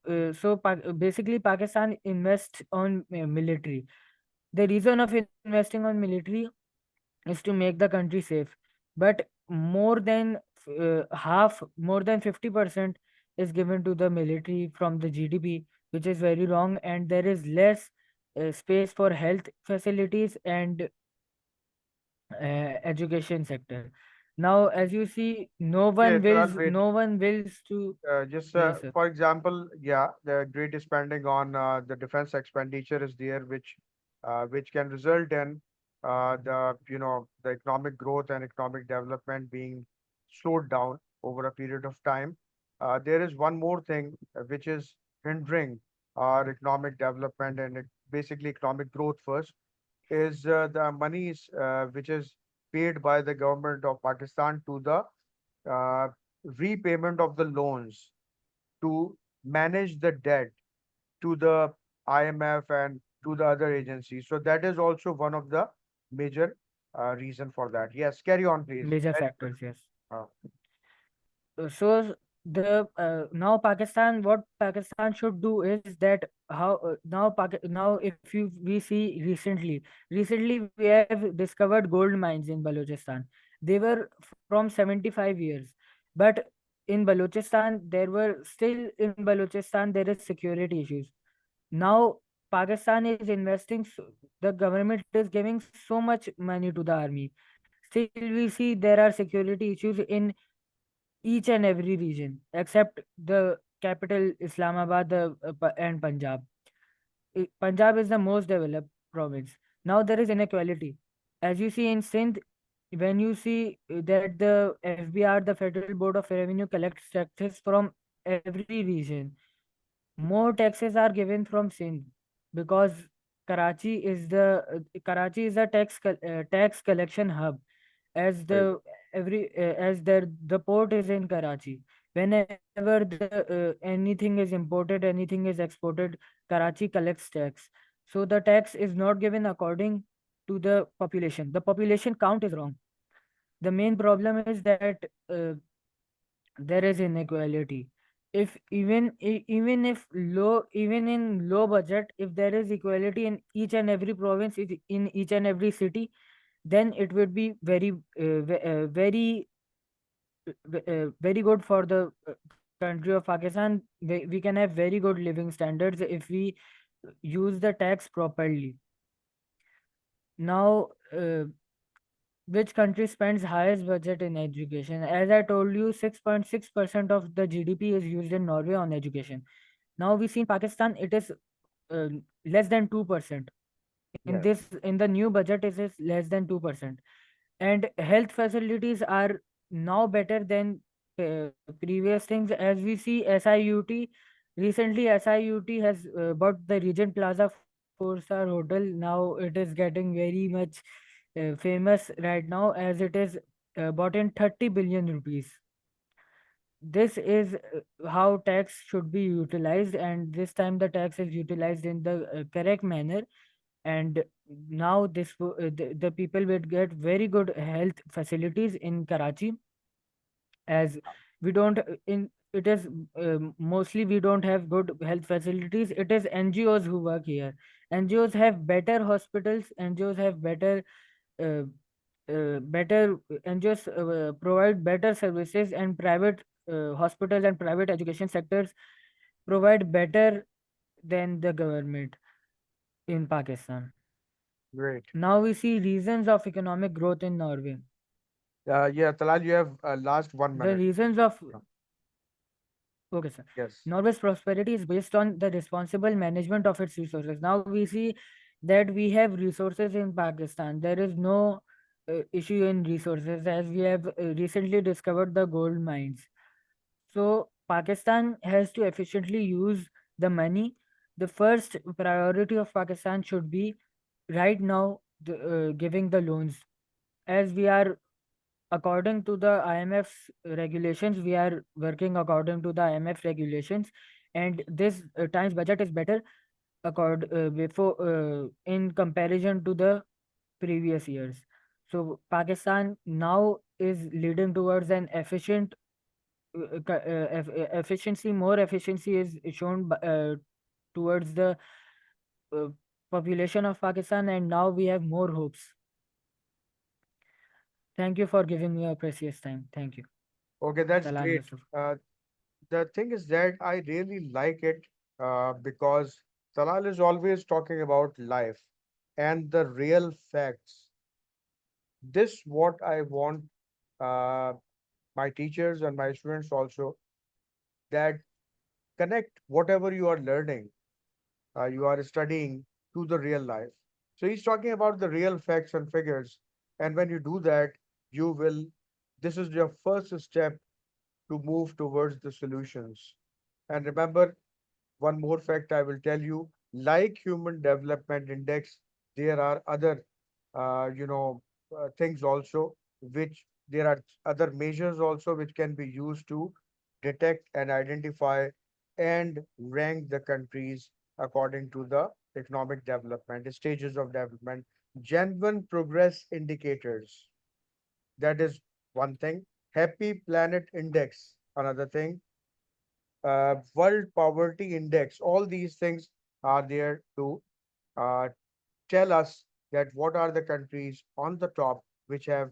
basically Pakistan invests on military. The reason of investing on military is to make the country safe, but more than 50% is given to the military from the GDP, which is very wrong, and there is less space for health facilities and education sector. Now, as you see, Okay, Turan, wait. no one wills to. Just Yes, sir. for example, yeah, the great spending on the defense expenditure is there, which can result in the the economic growth and economic development being slowed down over a period of time. There is one more thing which is hindering our economic development and basically economic growth first is the monies which is paid by the government of Pakistan to the uh, repayment of the loans to manage the debt to the IMF and to the other agencies. So that is also one of the major reason for that. Yes, carry on, please. Major Very good. factors, yes. Uh, So the now Pakistan, what Pakistan should do is that how now if we see recently we have discovered gold mines in Balochistan. They were from 75 years, but in Balochistan in Balochistan there is security issues. Now Pakistan is investing, the government is giving so much money to the army. Still we see there are security issues in each and every region except the capital Islamabad and Punjab. Punjab is the most developed province. Now there is inequality. As you see in Sindh, when you see that the FBR, the Federal Board of Revenue, collects taxes from every region, more taxes are given from Sindh because Karachi is a tax collection hub, as right. the port is in Karachi. Whenever anything is imported, anything is exported, Karachi collects tax. So the tax is not given according to the population. The population count is wrong. The main problem is that there is inequality. If even if low even in low budget, if there is equality in each and every province, in each and every city, then it would be very good for the country of Pakistan. We can have very good living standards if we use the tax properly. Now, which country spends highest budget in education? As I told you, 6.6% of the GDP is used in Norway on education. Now we see in Pakistan, it is less than 2%. Yes. In the new budget, it is less than 2%. And health facilities are now better than previous things. As we see, SIUT recently, SIUT has bought the Regent Plaza 4 years back. 4-star hotel. Now it is getting very much famous right now, as it is bought in 30 billion rupees. This is how tax should be utilized, and this time the tax is utilized in the correct manner. And now the people will get very good health facilities in Karachi, as we don't in it is mostly we don't have good health facilities. It is NGOs who work here. NGOs have better hospitals. NGOs have uh, better NGOs provide better services, and private hospitals and private education sectors provide better than the government in Pakistan. Great. Now we see reasons of economic growth in Norway. Yeah, Talal, you have last 1 minute. The reasons of Okay, sir. Yes. Norway's prosperity is based on the responsible management of its resources. Now we see that we have resources in Pakistan. There is no issue in resources, as we have recently discovered the gold mines. So Pakistan has to efficiently use the money. The first priority of Pakistan should be right now giving the loans, as we are according to the IMF's regulations. We are working according to the IMF regulations, and this times budget is better before in comparison to the previous years. So Pakistan now is leading towards an efficiency. More efficiency is shown towards the uh, population of Pakistan, and now we have more hopes. Thank you for giving me a precious time. Thank you. Okay, that's Talal great. Yusuf. The thing is that I really like it because Talal is always talking about life and the real facts. This what I want uh, my teachers and my students also, that connect whatever you are learning, you are studying, to the real life. So he's talking about the real facts and figures. And when you do that, you will, this is your first step to move towards the solutions. And remember, one more fact I will tell you, like Human Development Index, there are other, things also, which there are other measures also which can be used to detect and identify and rank the countries according to the economic development, the stages of development, genuine progress indicators. That is one thing. Happy Planet Index, another thing. World Poverty Index, all these things are there to uh, tell us that what are the countries on the top which have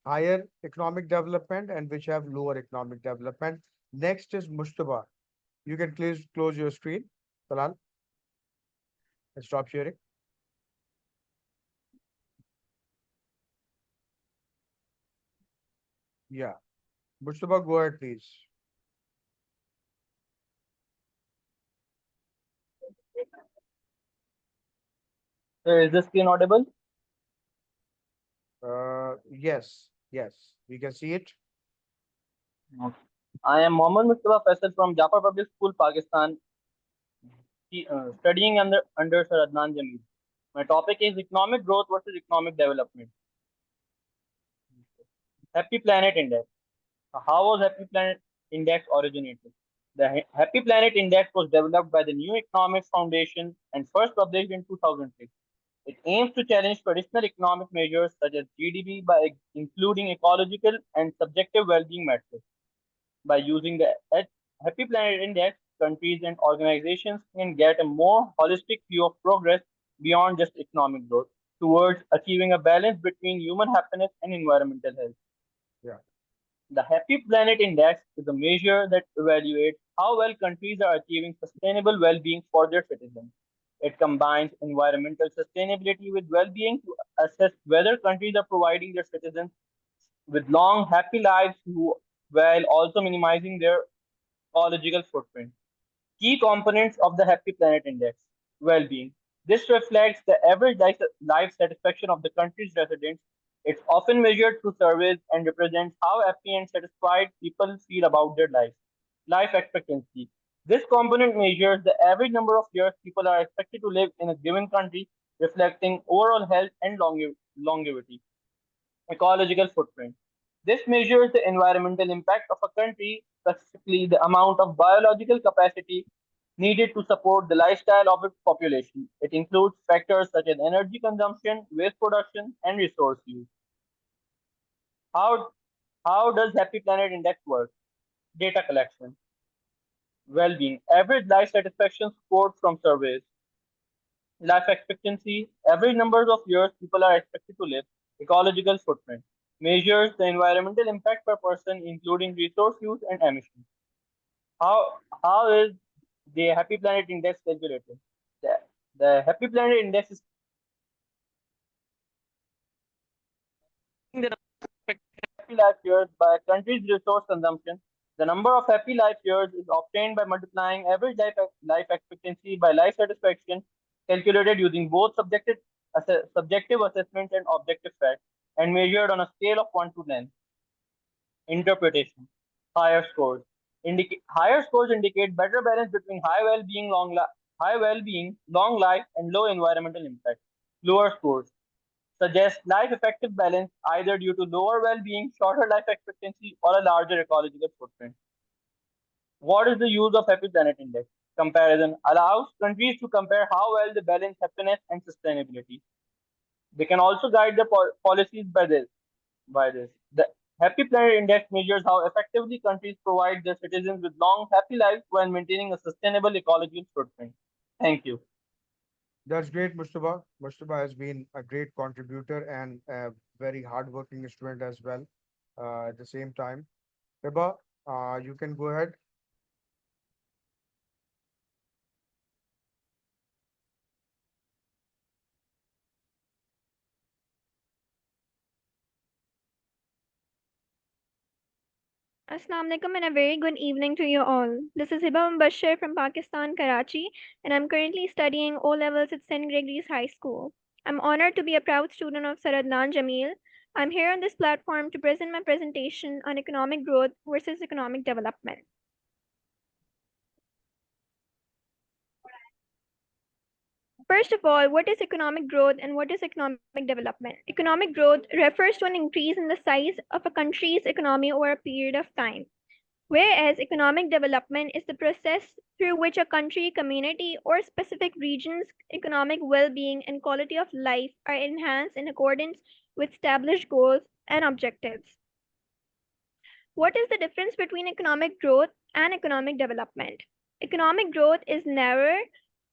higher economic development and which have lower economic development. Next is Mustafa. You can please close your screen, Talal, and stop sharing. Yeah. Mustafa, go ahead, please. Is the screen audible? Yes, we can see it. Okay. I am Mohammad Mustafa Faisal from Jafar Public School, Pakistan, studying under Sir Adnan Jamil. My topic is economic growth versus economic development. Happy Planet Index. How was Happy Planet Index originated? The Happy Planet Index was developed by the New Economics Foundation and first published in 2006. It aims to challenge traditional economic measures such as GDP by including ecological and subjective well-being metrics. By using the Happy Planet Index, countries and organizations can get a more holistic view of progress beyond just economic growth towards achieving a balance between human happiness and environmental health. Yeah. The Happy Planet Index is a measure that evaluates how well countries are achieving sustainable well being for their citizens. It combines environmental sustainability with well being to assess whether countries are providing their citizens with long, happy lives while also minimizing their ecological footprint. Key components of the Happy Planet Index: well being. This reflects the average life satisfaction of the country's residents. It's often measured through surveys and represents how happy and satisfied people feel about their life. Life expectancy. This component measures the average number of years people are expected to live in a given country, reflecting overall health and longevity. Ecological footprint. This measures the environmental impact of a country, specifically the amount of biological capacity needed to support the lifestyle of its population. It includes factors such as energy consumption, waste production, and resource use. How, how does Happy Planet Index work? Data collection, well-being, average life satisfaction scored from surveys, life expectancy, average numbers of years people are expected to live, ecological footprint, measures the environmental impact per person, including resource use and emissions. How is the Happy Planet Index calculated? The, the Happy Planet Index is the happy life years by a country's resource consumption. The number of happy life years is obtained by multiplying average life expectancy by life satisfaction, calculated using both subjective assessments and objective facts, and measured on a scale of 1 to 10. Interpretation. Higher scores. Higher scores indicate better balance between high well-being, long life, and low environmental impact. Lower scores suggest life effective balance either due to lower well-being, shorter life expectancy, or a larger ecological footprint. What is the use of Happy Planet Index? Comparison allows countries to compare how well they balance happiness and sustainability. They can also guide the policies by this. The Happy Planet Index measures how effectively countries provide their citizens with long, happy lives while maintaining a sustainable ecological footprint. Thank you. That's great, Mustafa. Mustafa has been a great contributor and a very hardworking student as well. At the same time, Reba, you can go ahead. Assalamu alaikum and a very good evening to you all. This is Hiba Bashir from Pakistan, Karachi, and I'm currently studying O levels at St. Gregory's High School. I'm honored to be a proud student of Sir Adnan Jamil. I'm here on this platform to present my presentation on economic growth versus economic development. First of all, what is economic growth and what is economic development? Economic growth refers to an increase in the size of a country's economy over a period of time. Whereas economic development is the process through which a country, community, or specific region's economic well being and quality of life are enhanced in accordance with established goals and objectives. What is the difference between economic growth and economic development? Economic growth is narrower,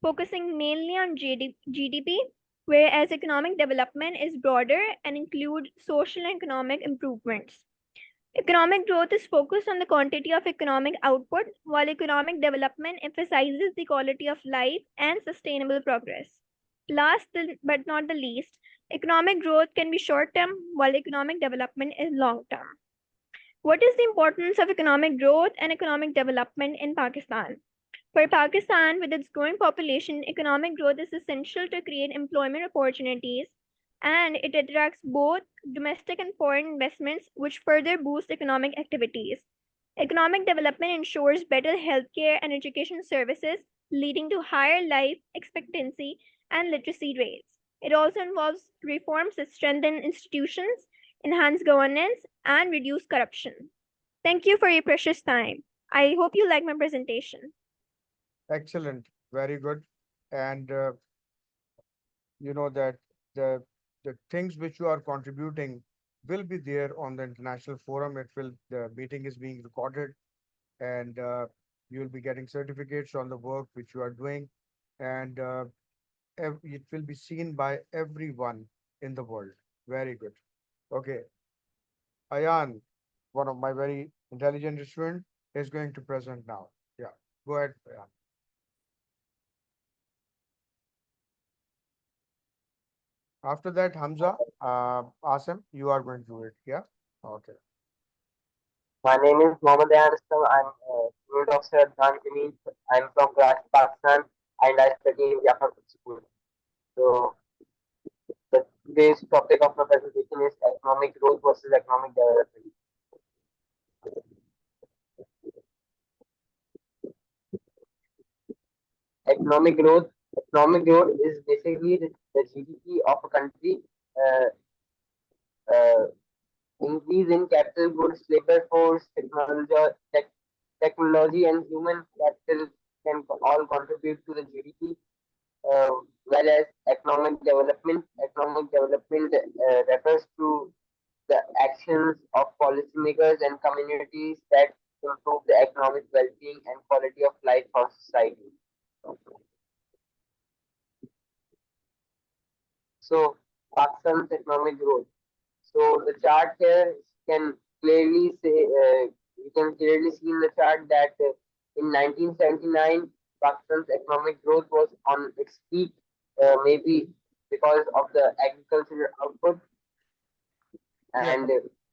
focusing mainly on GDP, whereas economic development is broader and includes social and economic improvements. Economic growth is focused on the quantity of economic output, while economic development emphasizes the quality of life and sustainable progress. Last but not the least, economic growth can be short term, while economic development is long term. What is the importance of economic growth and economic development in Pakistan? For Pakistan, with its growing population, economic growth is essential to create employment opportunities and it attracts both domestic and foreign investments, which further boost economic activities. Economic development ensures better healthcare and education services, leading to higher life expectancy and literacy rates. It also involves reforms that strengthen institutions, enhance governance, and reduce corruption. Thank you for your precious time. I hope you like my presentation. Excellent. Very good. And you know that the the things which you are contributing will be there on the international forum. The meeting is being recorded, and you will be getting certificates on the work which you are doing, and it will be seen by everyone in the world. Very good. Okay, Ayan, one of my very intelligent student, is going to present now. Yeah, go ahead, Ayan. After that, Hamza, Asim, you are going to do it. Yeah. Okay. My name is Mohammed Anistam. I'm a student of Sir Adnan. I'm from Karachi, Pakistan, and I study in Jaffa School. So, today's topic of my presentation is economic growth versus economic development. Economic growth is basically the GDP of a country. Uh, uh, Increase in capital goods, labor force, technology, and human capital can all contribute to the GDP. Whereas economic development, refers to the actions of policymakers and communities that improve the economic well-being and quality of life for society. So, Pakistan's economic growth. So the chart here can clearly say, you can clearly see in the chart that in 1979, Pakistan's economic growth was on its peak, maybe because of the agricultural output. Yeah, And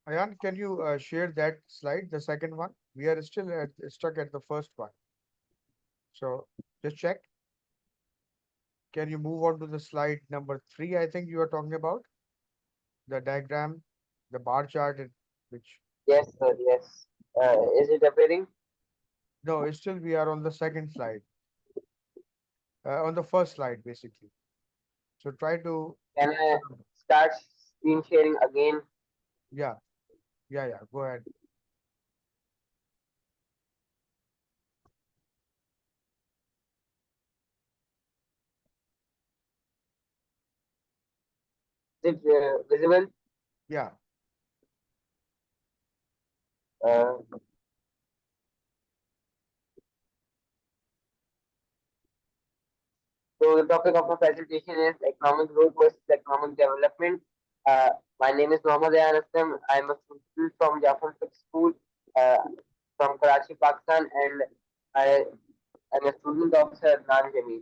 Ayan, can you share that slide, the second one? We are still stuck at the first one. So just check. Can you move on to the slide number 3? I think you are talking about the diagram, the bar chart, which yes, sir, yes. Is it appearing? no, it's still we are on the second slide, on the first slide basically. So try to, Can I start screen sharing again? yeah, yeah. Go ahead. Is it visible? Yeah. Uh, So the topic of my presentation is economic growth versus economic development. My name is Mohammad Anastam. I'm a student from Jafar School uh, from Karachi, Pakistan, and I am a student of Sir Adnan Jamil.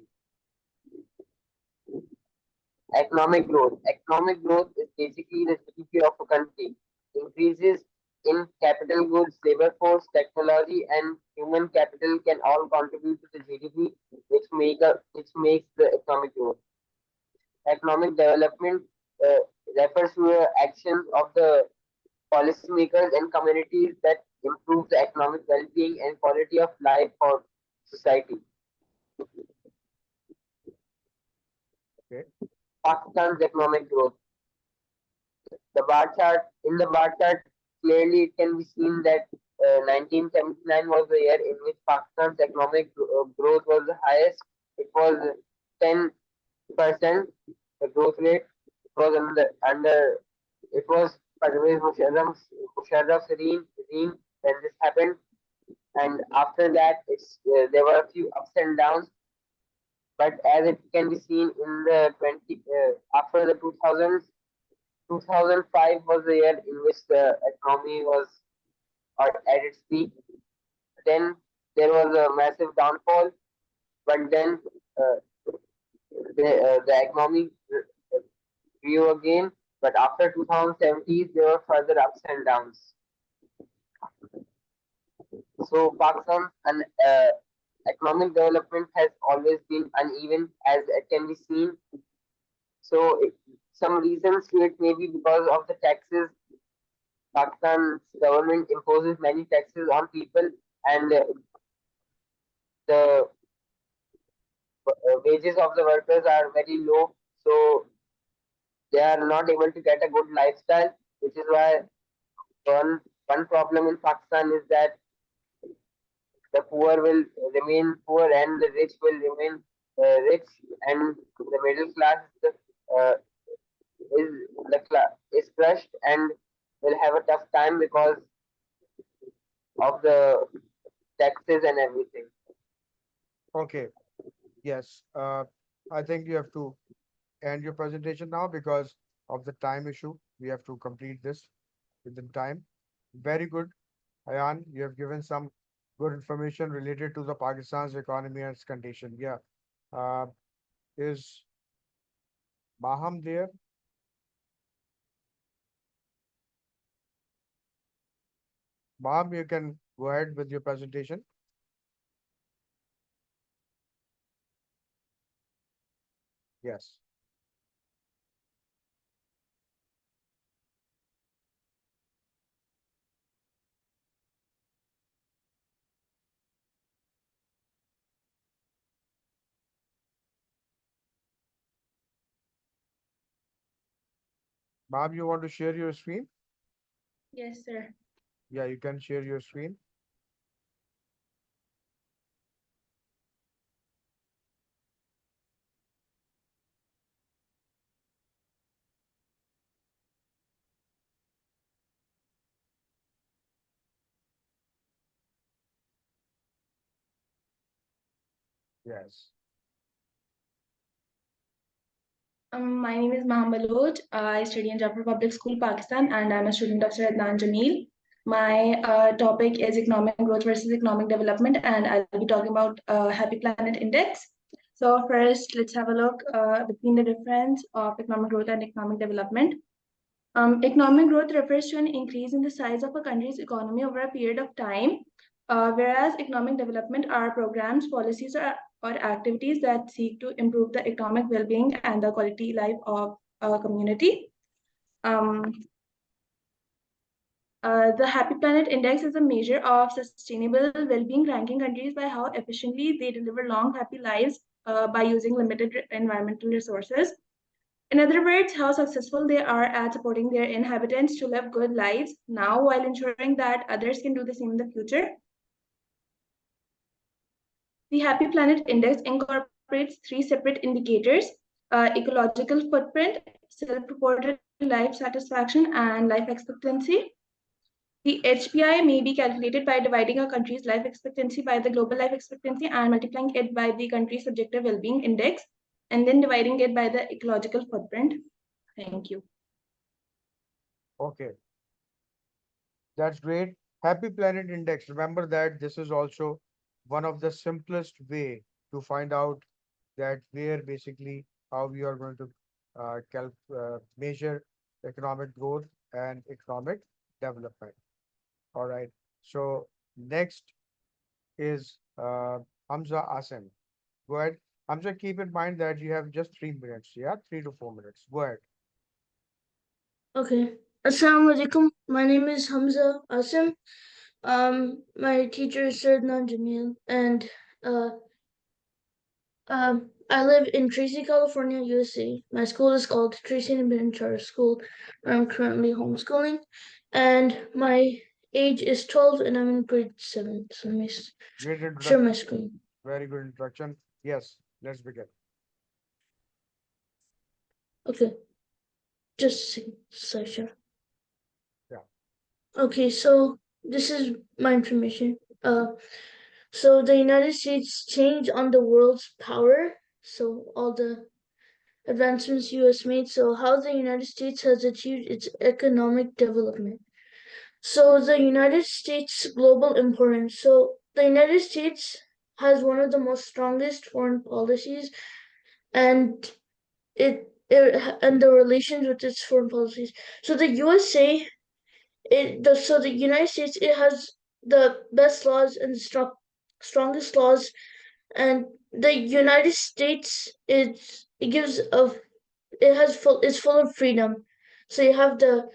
Economic growth. Economic growth is basically the GDP of a country. Increases in capital goods, labor force, technology, and human capital can all contribute to the GDP, which makes the economic growth. Economic development uh, refers to actions of the policymakers and communities that improve the economic well-being and quality of life for society. Okay. Pakistan's economic growth. The bar chart, clearly it can be seen that 1979 was the year in which Pakistan's economic growth was the highest. It was 10%. The growth rate was under it was Parvez Musharraf's regime when this happened, and after that, there were a few ups and downs. But as it can be seen in the 20 after the 2000s, 2005 was the year in which the economy was at its peak. Then there was a massive downfall, but then uh, the economy grew again. But after 2017, there were further ups and downs. So Pakistan and economic development has always been uneven, as it can be seen. So some reasons to it may be because of the taxes. Pakistan's government imposes many taxes on people, and the wages of the workers are very low. So they are not able to get a good lifestyle, which is why one problem in Pakistan is that the poor will remain poor and the rich will remain rich, and the middle class uh, is is crushed and will have a tough time because of the taxes and everything. Okay. Yes. I think you have to end your presentation now because of the time issue. We have to complete this within time. Very good. Ayan, you have given some good information related to the Pakistan's economy and its condition. Yeah. Uh, is Baham there? Baham, you can go ahead with your presentation. Yes. Ma'am, you want to share your screen? Yes, sir. Yeah, you can share your screen. Yes. My name is Mahamaloj. I study in Jaipur Public School, Pakistan, and I'm a student of Sir Adnan Jamil. My topic is economic growth versus economic development, and I'll be talking about Happy Planet Index. So first, let's have a look between the difference of economic growth and economic development. Economic growth refers to an increase in the size of a country's economy over a period of time, whereas economic development are programs, policies, or activities that seek to improve the economic well-being and the quality life of a community. The Happy Planet Index is a measure of sustainable well-being, ranking countries by how efficiently they deliver long, happy lives by using limited environmental resources. In other words, how successful they are at supporting their inhabitants to live good lives now while ensuring that others can do the same in the future. The Happy Planet Index incorporates three separate indicators: ecological footprint, self-reported life satisfaction, and life expectancy. The HPI may be calculated by dividing a country's life expectancy by the global life expectancy and multiplying it by the country's subjective well-being index, and then dividing it by the ecological footprint. Thank you. Okay. That's great. Happy Planet Index. Remember that this is also one of the simplest way to find out that where basically how we are going to measure economic growth and economic development. All right. So next is Hamza Asim. Go ahead. Hamza, keep in mind that you have just 3 minutes. Yeah, 3 to 4 minutes. Go ahead. Okay. Assalamu alaikum. My name is Hamza Asim. My teacher is Sir Adnan Jamil, and uh, I live in Tracy, California, USA. My school is called Tracy Independent Charter School. I'm currently homeschooling, and my age is 12, and I'm in grade 7. So let me Great share my introduction. screen. Very good introduction. Yes, let's begin. Okay, just a second. Yeah. Okay, so this is my information. So the United States change on the world's power. So all the advancements US made. So how the United States has achieved its economic development. So the United States global importance. So the United States has one of the most strongest foreign policies, and and the relations with its foreign policies. So the USA, so the United States, it has the best laws and strongest laws, and the United States, it gives a it has full it's full of freedom. So you have the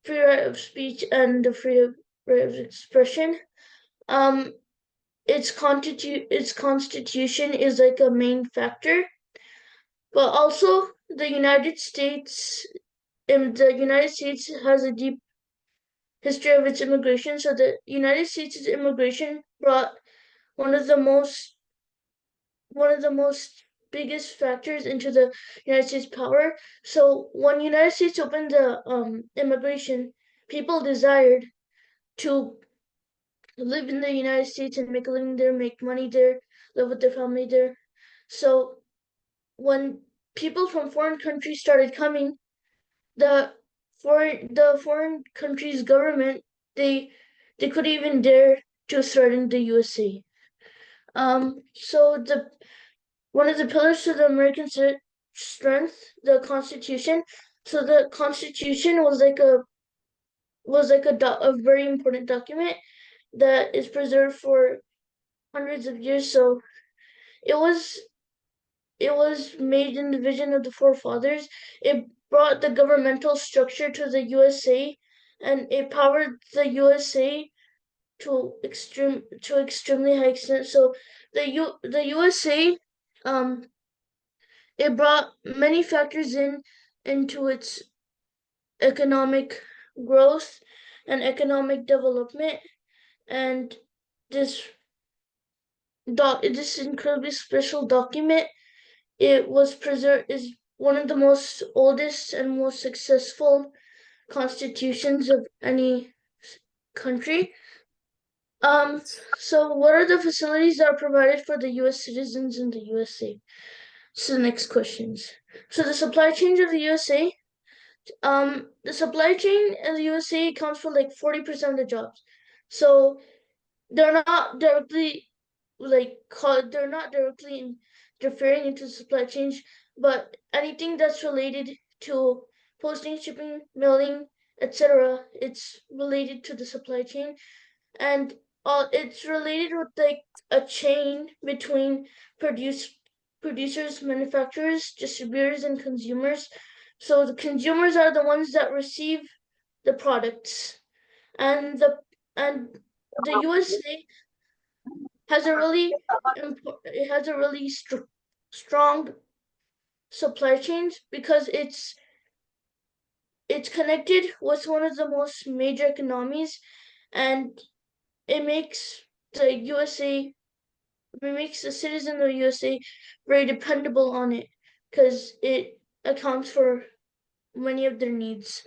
free right of speech and the free right of expression. Um, its constitution is like a main factor, but also the United States has a deep history of its immigration. So the United States' immigration brought one of the most biggest factors into the United States power. So when United States opened the immigration, people desired to live in the United States and make a living there, make money there, live with their family there. So when people from foreign countries started coming, the foreign countries' government, they could even dare to threaten the USA. So the one of the pillars to the American strength, the Constitution. So the Constitution was like a very important document that is preserved for hundreds of years. So it was it was made in the vision of the forefathers. It brought the governmental structure to the USA, and it powered the USA to extremely high extent. So the USA, um it brought many factors into its economic growth and economic development, and this this incredibly special document, it was preserved, is one of the most oldest and most successful constitutions of any country. So what are the facilities that are provided for the US citizens in the USA? So the next questions. So the supply chain of the USA, the supply chain in the USA accounts for like 40% of the jobs. So they're not directly they're not directly interfering into supply chains, but anything that's related to posting, shipping, mailing, etc., it's related to the supply chain, and it's related with like a chain between producers, manufacturers, distributors, and consumers. So the consumers are the ones that receive the products, and the USA has a really it has a really strong supply chains because it's connected with one of the most major economies, and it makes the USA it makes the citizen of the USA very dependable on it because it accounts for many of their needs.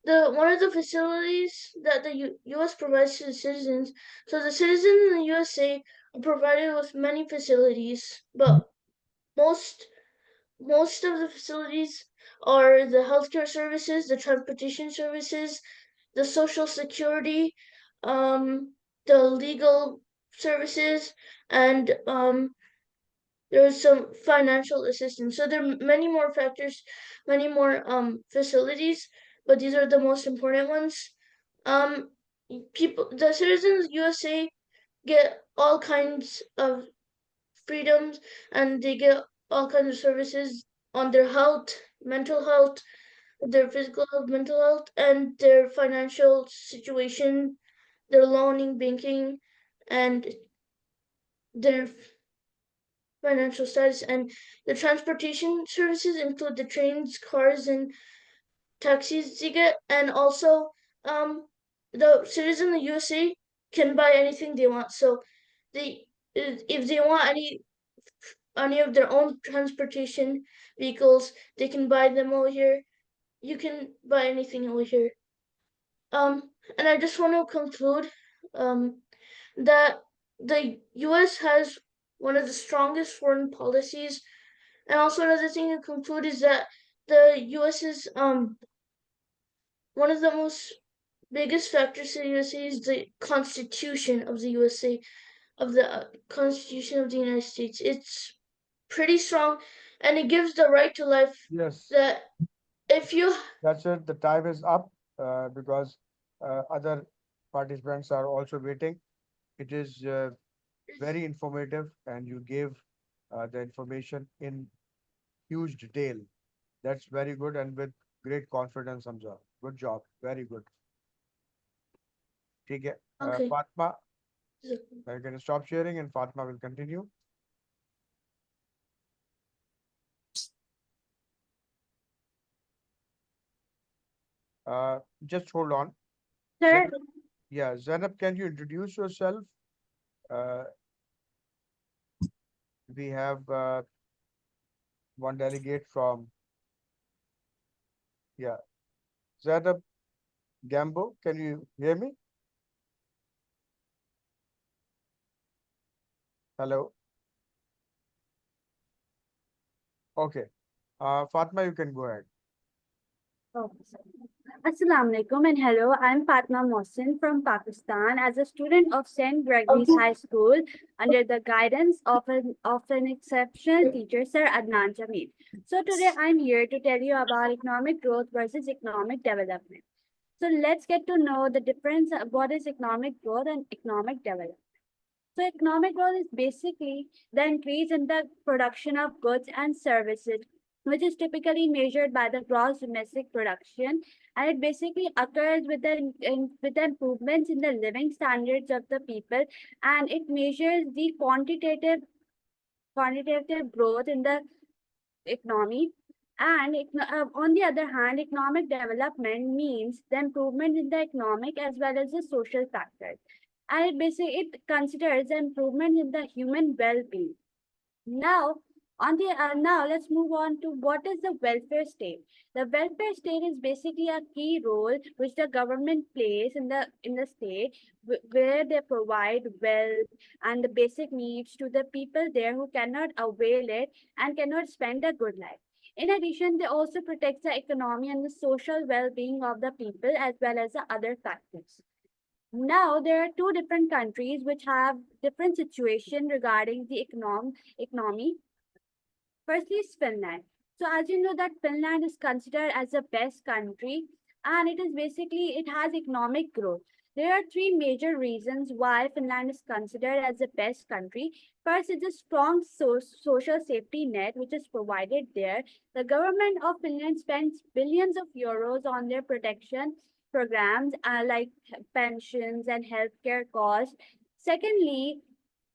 The one of the facilities that the U.S. provides to the citizens. So the citizens in the USA are provided with many facilities, but most of the facilities are the healthcare services, the transportation services, the social security, the legal services, and there's some financial assistance. So there are many more factors, many more facilities, but these are the most important ones. The citizens of USA get all kinds of freedoms, and they get all kinds of services on their health, mental health, their physical health, mental health, and their financial situation, their loaning, banking, and their financial status. And the transportation services include the trains, cars, and taxis they get. And also, the citizens of the USA can buy anything they want. So if they want any of their own transportation vehicles, they can buy them over here. You can buy anything over here. And I just want to conclude that the US has one of the strongest foreign policies. And also another thing to conclude is that the US is one of the most biggest factors in the USA is the Constitution of the USA, of the Constitution of the United States. It's pretty strong, and it gives the right to life. Yes, That if you that's it. The time is up because other participants are also waiting. It is very informative, and you gave the information in huge detail. That's very good and with great confidence, Hamza. Good job. Very good. ठीक है. okay. Fatma, you can stop sharing and Fatma will continue. Just hold on. Sir, Yeah, Zainab, can you introduce yourself? Uh, we have one delegate from, yeah, Zainab Gambo. Can you hear me? Hello. Okay. Fatma, you can go ahead. Assalamu alaikum and hello. I'm Fatma Mohsin from Pakistan as a student of St. Gregory's High School under the guidance of an exceptional teacher, Sir Adnan Jamil. So today I'm here to tell you about economic growth versus economic development. So let's get to know the difference of what is economic growth and economic development. So economic growth is basically the increase in the production of goods and services, which is typically measured by the gross domestic production, and it basically occurs with with the improvements in the living standards of the people, and it measures the quantitative growth in the economy, And on the other hand, economic development means the improvement in the economic as well as the social factors. And it considers the improvement in the human well-being. Now, now let's move on to what is the welfare state. The welfare state is basically a key role which the government plays in the state, where they provide wealth and the basic needs to the people there who cannot avail it and cannot spend a good life. In addition, they also protect the economy and the social well-being of the people as well as the other factors. Now, there are two different countries which have different situation regarding the economy. Firstly is Finland. So as you know that Finland is considered as the best country, and it has economic growth. There are three major reasons why Finland is considered as the best country. First is a strong social safety net which is provided there. The government of Finland spends billions of euros on their protection programs like pensions and healthcare costs. Secondly,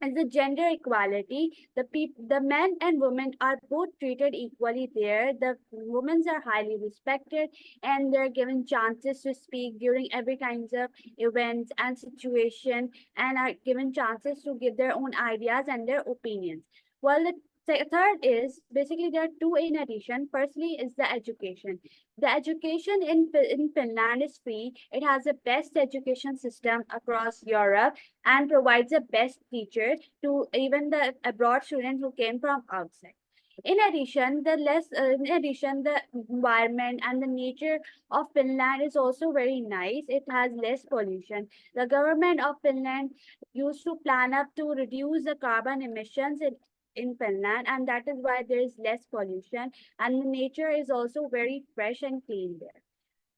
as the gender equality, the men and women are both treated equally there. The women are highly respected and they're given chances to speak during every kinds of events and situation, and are given chances to give their own ideas and their opinions. While the third is basically there are two in addition. Firstly is the education. The education in Finland is free. It has the best education system across Europe and provides the best teachers to even the abroad students who came from outside. In addition, the environment and the nature of Finland is also very nice. It has less pollution. The government of Finland used to plan up to reduce the carbon emissions in Finland, and that is why there is less pollution, and the nature is also very fresh and clean there.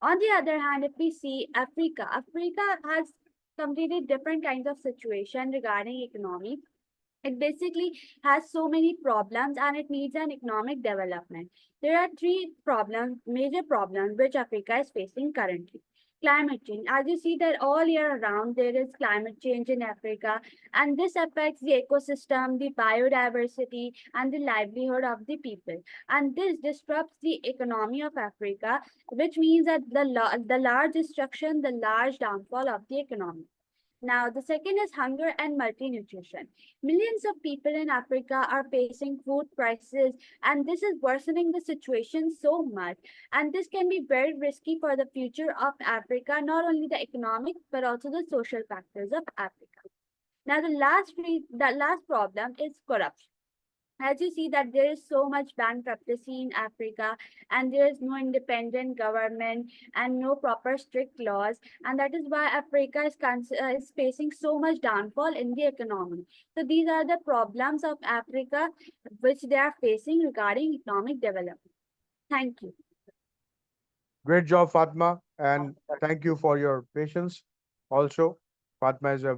On the other hand, if we see Africa, Africa has completely different kinds of situation regarding economy. It basically has so many problems and it needs an economic development. There are three major problems which Africa is facing currently. Climate change. As you see that all year round there is climate change in Africa, and this affects the ecosystem, the biodiversity, and the livelihood of the people. And this disrupts the economy of Africa, which means that the large destruction, the large downfall of the economy. Now, the second is hunger and malnutrition. Millions of people in Africa are facing food crisis, and this is worsening the situation so much. And this can be very risky for the future of Africa, not only the economic, but also the social factors of Africa. Now, the last problem is corruption. As you see that there is so much bankruptcy in Africa, and there is no independent government and no proper strict laws, and that is why Africa is facing so much downfall in the economy. So these are the problems of Africa which they are facing regarding economic development. Thank you. Great job, Fatma, and thank you for your patience. Also, Fatma is a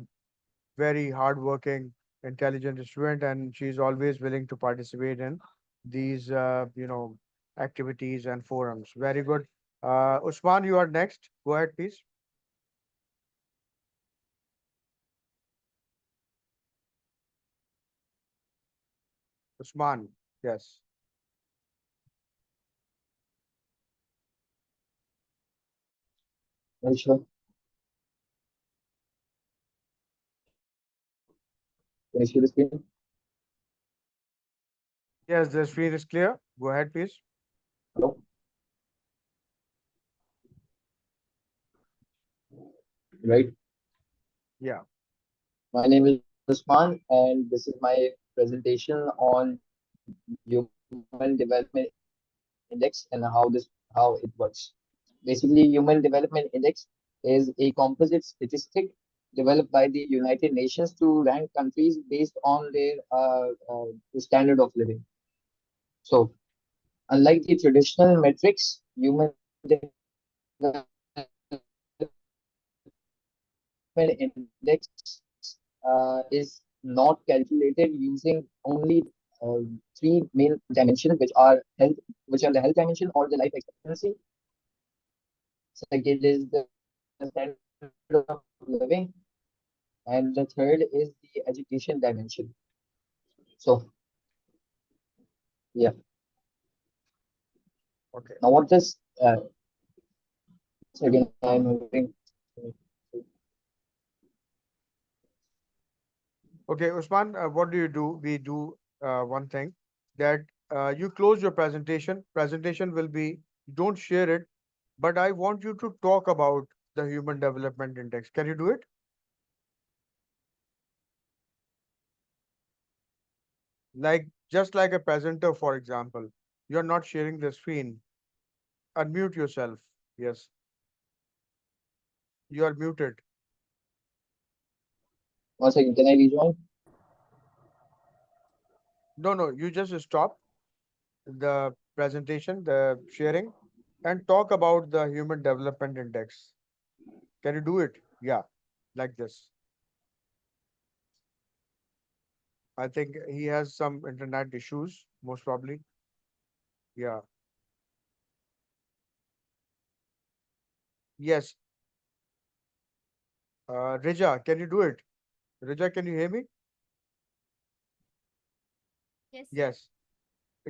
very hardworking, intelligent student, and she's always willing to participate in these, activities and forums. Very good. Usman, you are next. Go ahead, please. Usman, yes. Sure. Can you see the screen? Yes, the screen is clear. Go ahead, please. Hello. Right. Yeah. My name is Usman, and this is my presentation on Human Development Index and how it works. Basically, Human Development Index is a composite statistic developed by the United Nations to rank countries based on their standard of living. So, unlike the traditional metrics, Human Development Index is not calculated using only three main dimensions, which are the health dimension or the life expectancy. Second is the standard of living, and the third is the education dimension. So, yeah. Okay. Now what this second I'm moving. Okay, Usman, what do you do? We do one thing that you close your presentation. Presentation will be, don't share it, but I want you to talk about the Human Development Index. Can you do it? Like, just like a presenter, for example, you're not sharing the screen. Unmute yourself. Yes, you are muted. One second, can I rejoin? No, no, you just stop the presentation, the sharing, and talk about the Human Development Index. Can you do it? Yeah, like this. I think he has some internet issues, most probably. Yeah. Yes. Rija, can you do it? Rija, can you hear me? Yes, sir. Yes.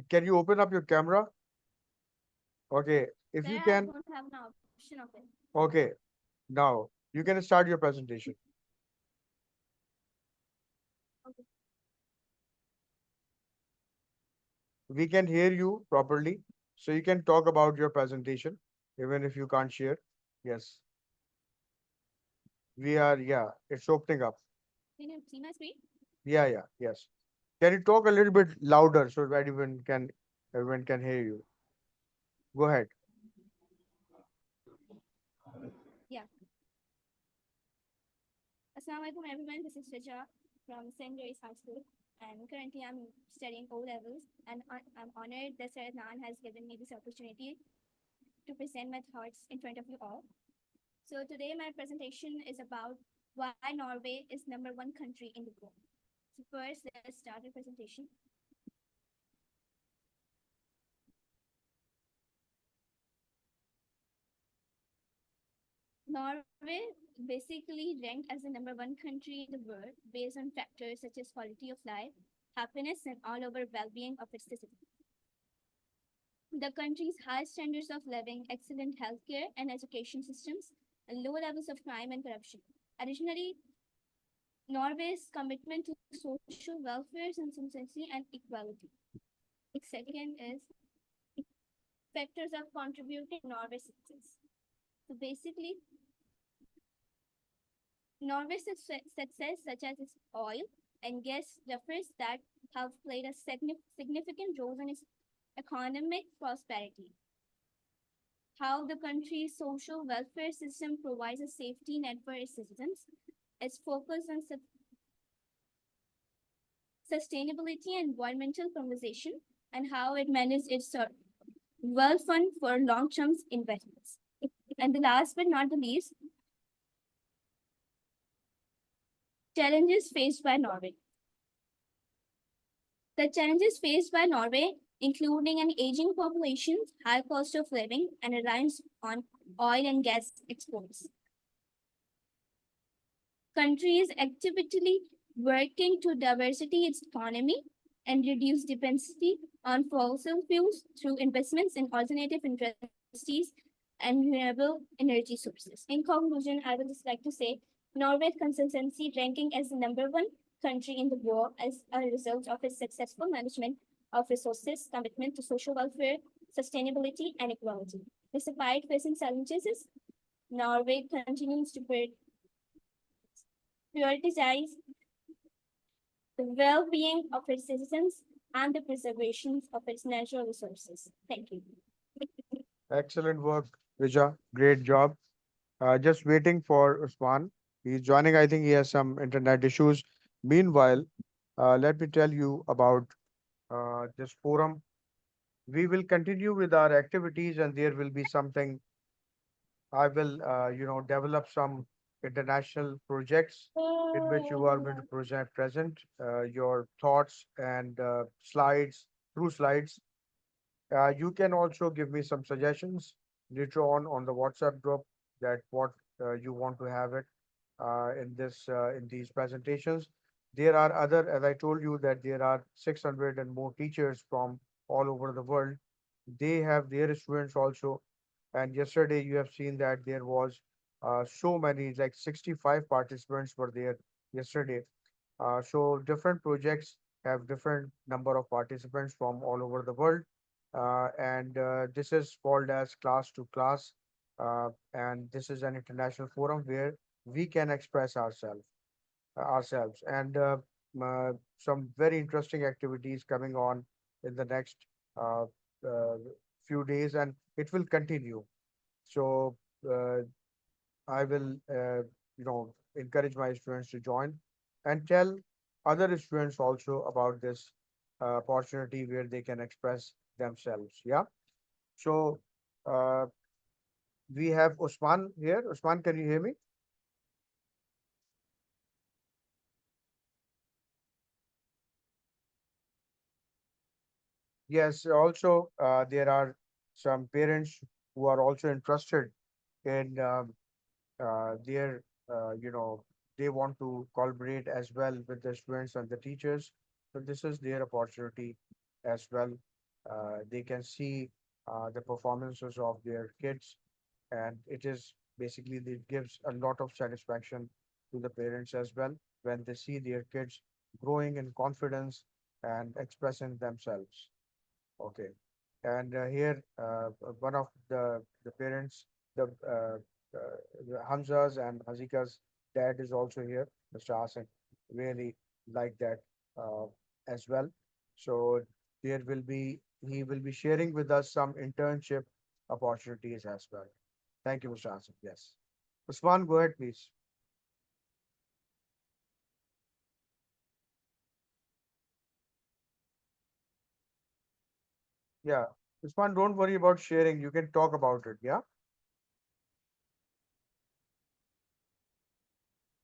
Can you open up your camera? Okay. If Sir, you I can, don't have an option of it. okay. Now you can start your presentation. Okay. We can hear you properly, so you can talk about your presentation, even if you can't share. Yes. We are, yeah, it's opening up. Can you see my screen? Yeah, yeah, yes. Can you talk a little bit louder so that everyone can hear you? Go ahead. Yeah. Assalamualaikum everyone. This is Raja from St. Mary's High School, and currently I'm studying O levels. And I'm honored that Sir Adnan has given me this opportunity to present my thoughts in front of you all. So today my presentation is about why Norway is number one country in the world. So first, let's start the presentation. Norway basically ranked as the number one country in the world based on factors such as quality of life, happiness, and all over well-being of its citizens. The country's high standards of living, excellent healthcare and education systems, and low levels of crime and corruption. Additionally, Norway's commitment to social welfare, consistency, and equality. Second is factors of contributing Norway's success. So basically, Norway's success, such as its oil and gas reserves that have played a significant role in its economic prosperity. How the country's social welfare system provides a safety net for its citizens, its focus on sustainability and environmental conservation, and how it manages its wealth fund for long-term investments. And the last but not the least, challenges faced by Norway. The challenges faced by Norway, including an aging population, high cost of living, and reliance on oil and gas exports. Country is actively working to diversify its economy and reduce dependency on fossil fuels through investments in alternative industries and renewable energy sources. In conclusion, I would just like to say Norway's consistency ranking as the number one country in the world as a result of its successful management of resources, commitment to social welfare, sustainability, and equality. Despite facing challenges, Norway continues to prioritize the well-being of its citizens and the preservation of its natural resources. Thank you. Excellent work, Rija. Great job. Just waiting for Usman. He's joining. I think he has some internet issues. Meanwhile, let me tell you about this forum. We will continue with our activities, and there will be something. I will, develop some international projects in which you are going to present your thoughts and slides through slides. You can also give me some suggestions later on the WhatsApp group that what you want to have it in these presentations. There are other, as I told you, that there are 600 and more teachers from all over the world they have their students also. And yesterday you have seen that there was so many, like 65 participants were there yesterday. So different projects have different number of participants from all over the world. And this is called as class to class. And this is an international forum where we can express ourselves. And some very interesting activities coming on in the next uh, uh, few days, and it will continue. So uh, I will, encourage my students to join and tell other students also about this opportunity where they can express themselves. Yeah. So uh, we have Usman here. Usman, can you hear me? Yes. Also, there are some parents who are also interested in their, they want to collaborate as well with the students and the teachers. So this is their opportunity as well. They can see the performances of their kids, and it is basically, it gives a lot of satisfaction to the parents as well when they see their kids growing in confidence and expressing themselves. Okay. And here, one of the parents, the Hamza's and Hazika's dad is also here, Mr. Hassan. Really like that uh, as well. So there will be he will be sharing with us some internship opportunities as well. Thank you, Mr. Hassan. Yes. Usman, go ahead, please. Yeah. Usman, don't worry about sharing. You can talk about it. Yeah.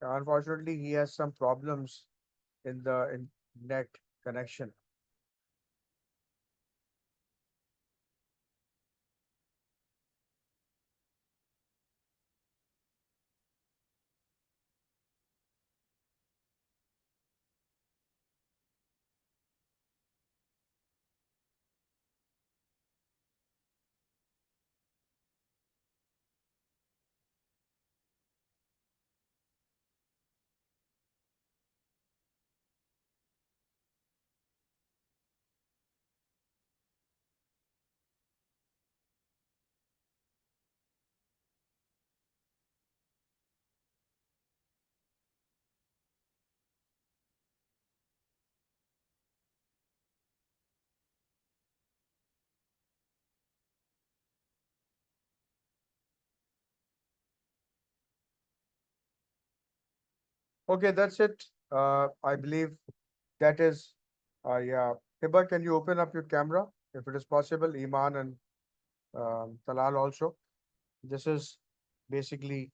Unfortunately, he has some problems in the net connection. Okay, that's it. I believe that is, yeah. Hiba, can you open up your camera if it is possible? Iman and Talal also. This is basically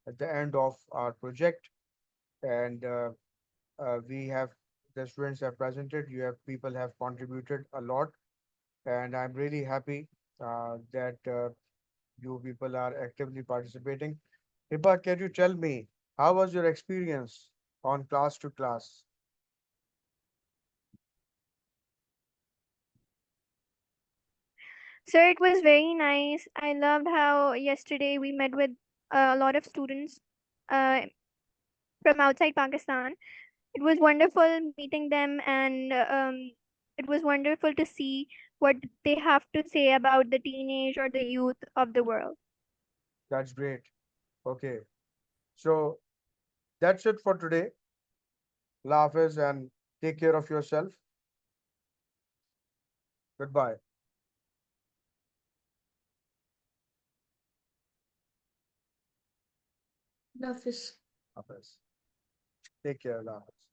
at the end of our project, and we have the students have presented. You have people have contributed a lot, and I'm really happy that you people are actively participating. Hiba, can you tell me how was your experience on class to class? Sir, it was very nice. I loved how yesterday we met with a lot of students uh, from outside Pakistan. It was wonderful meeting them, and it was wonderful to see what they have to say about the teenage or the youth of the world. That's great. Okay. So that's it for today. Allah Hafiz and take care of yourself. Goodbye. Hafiz. Hafiz. Take care. Allah Hafiz.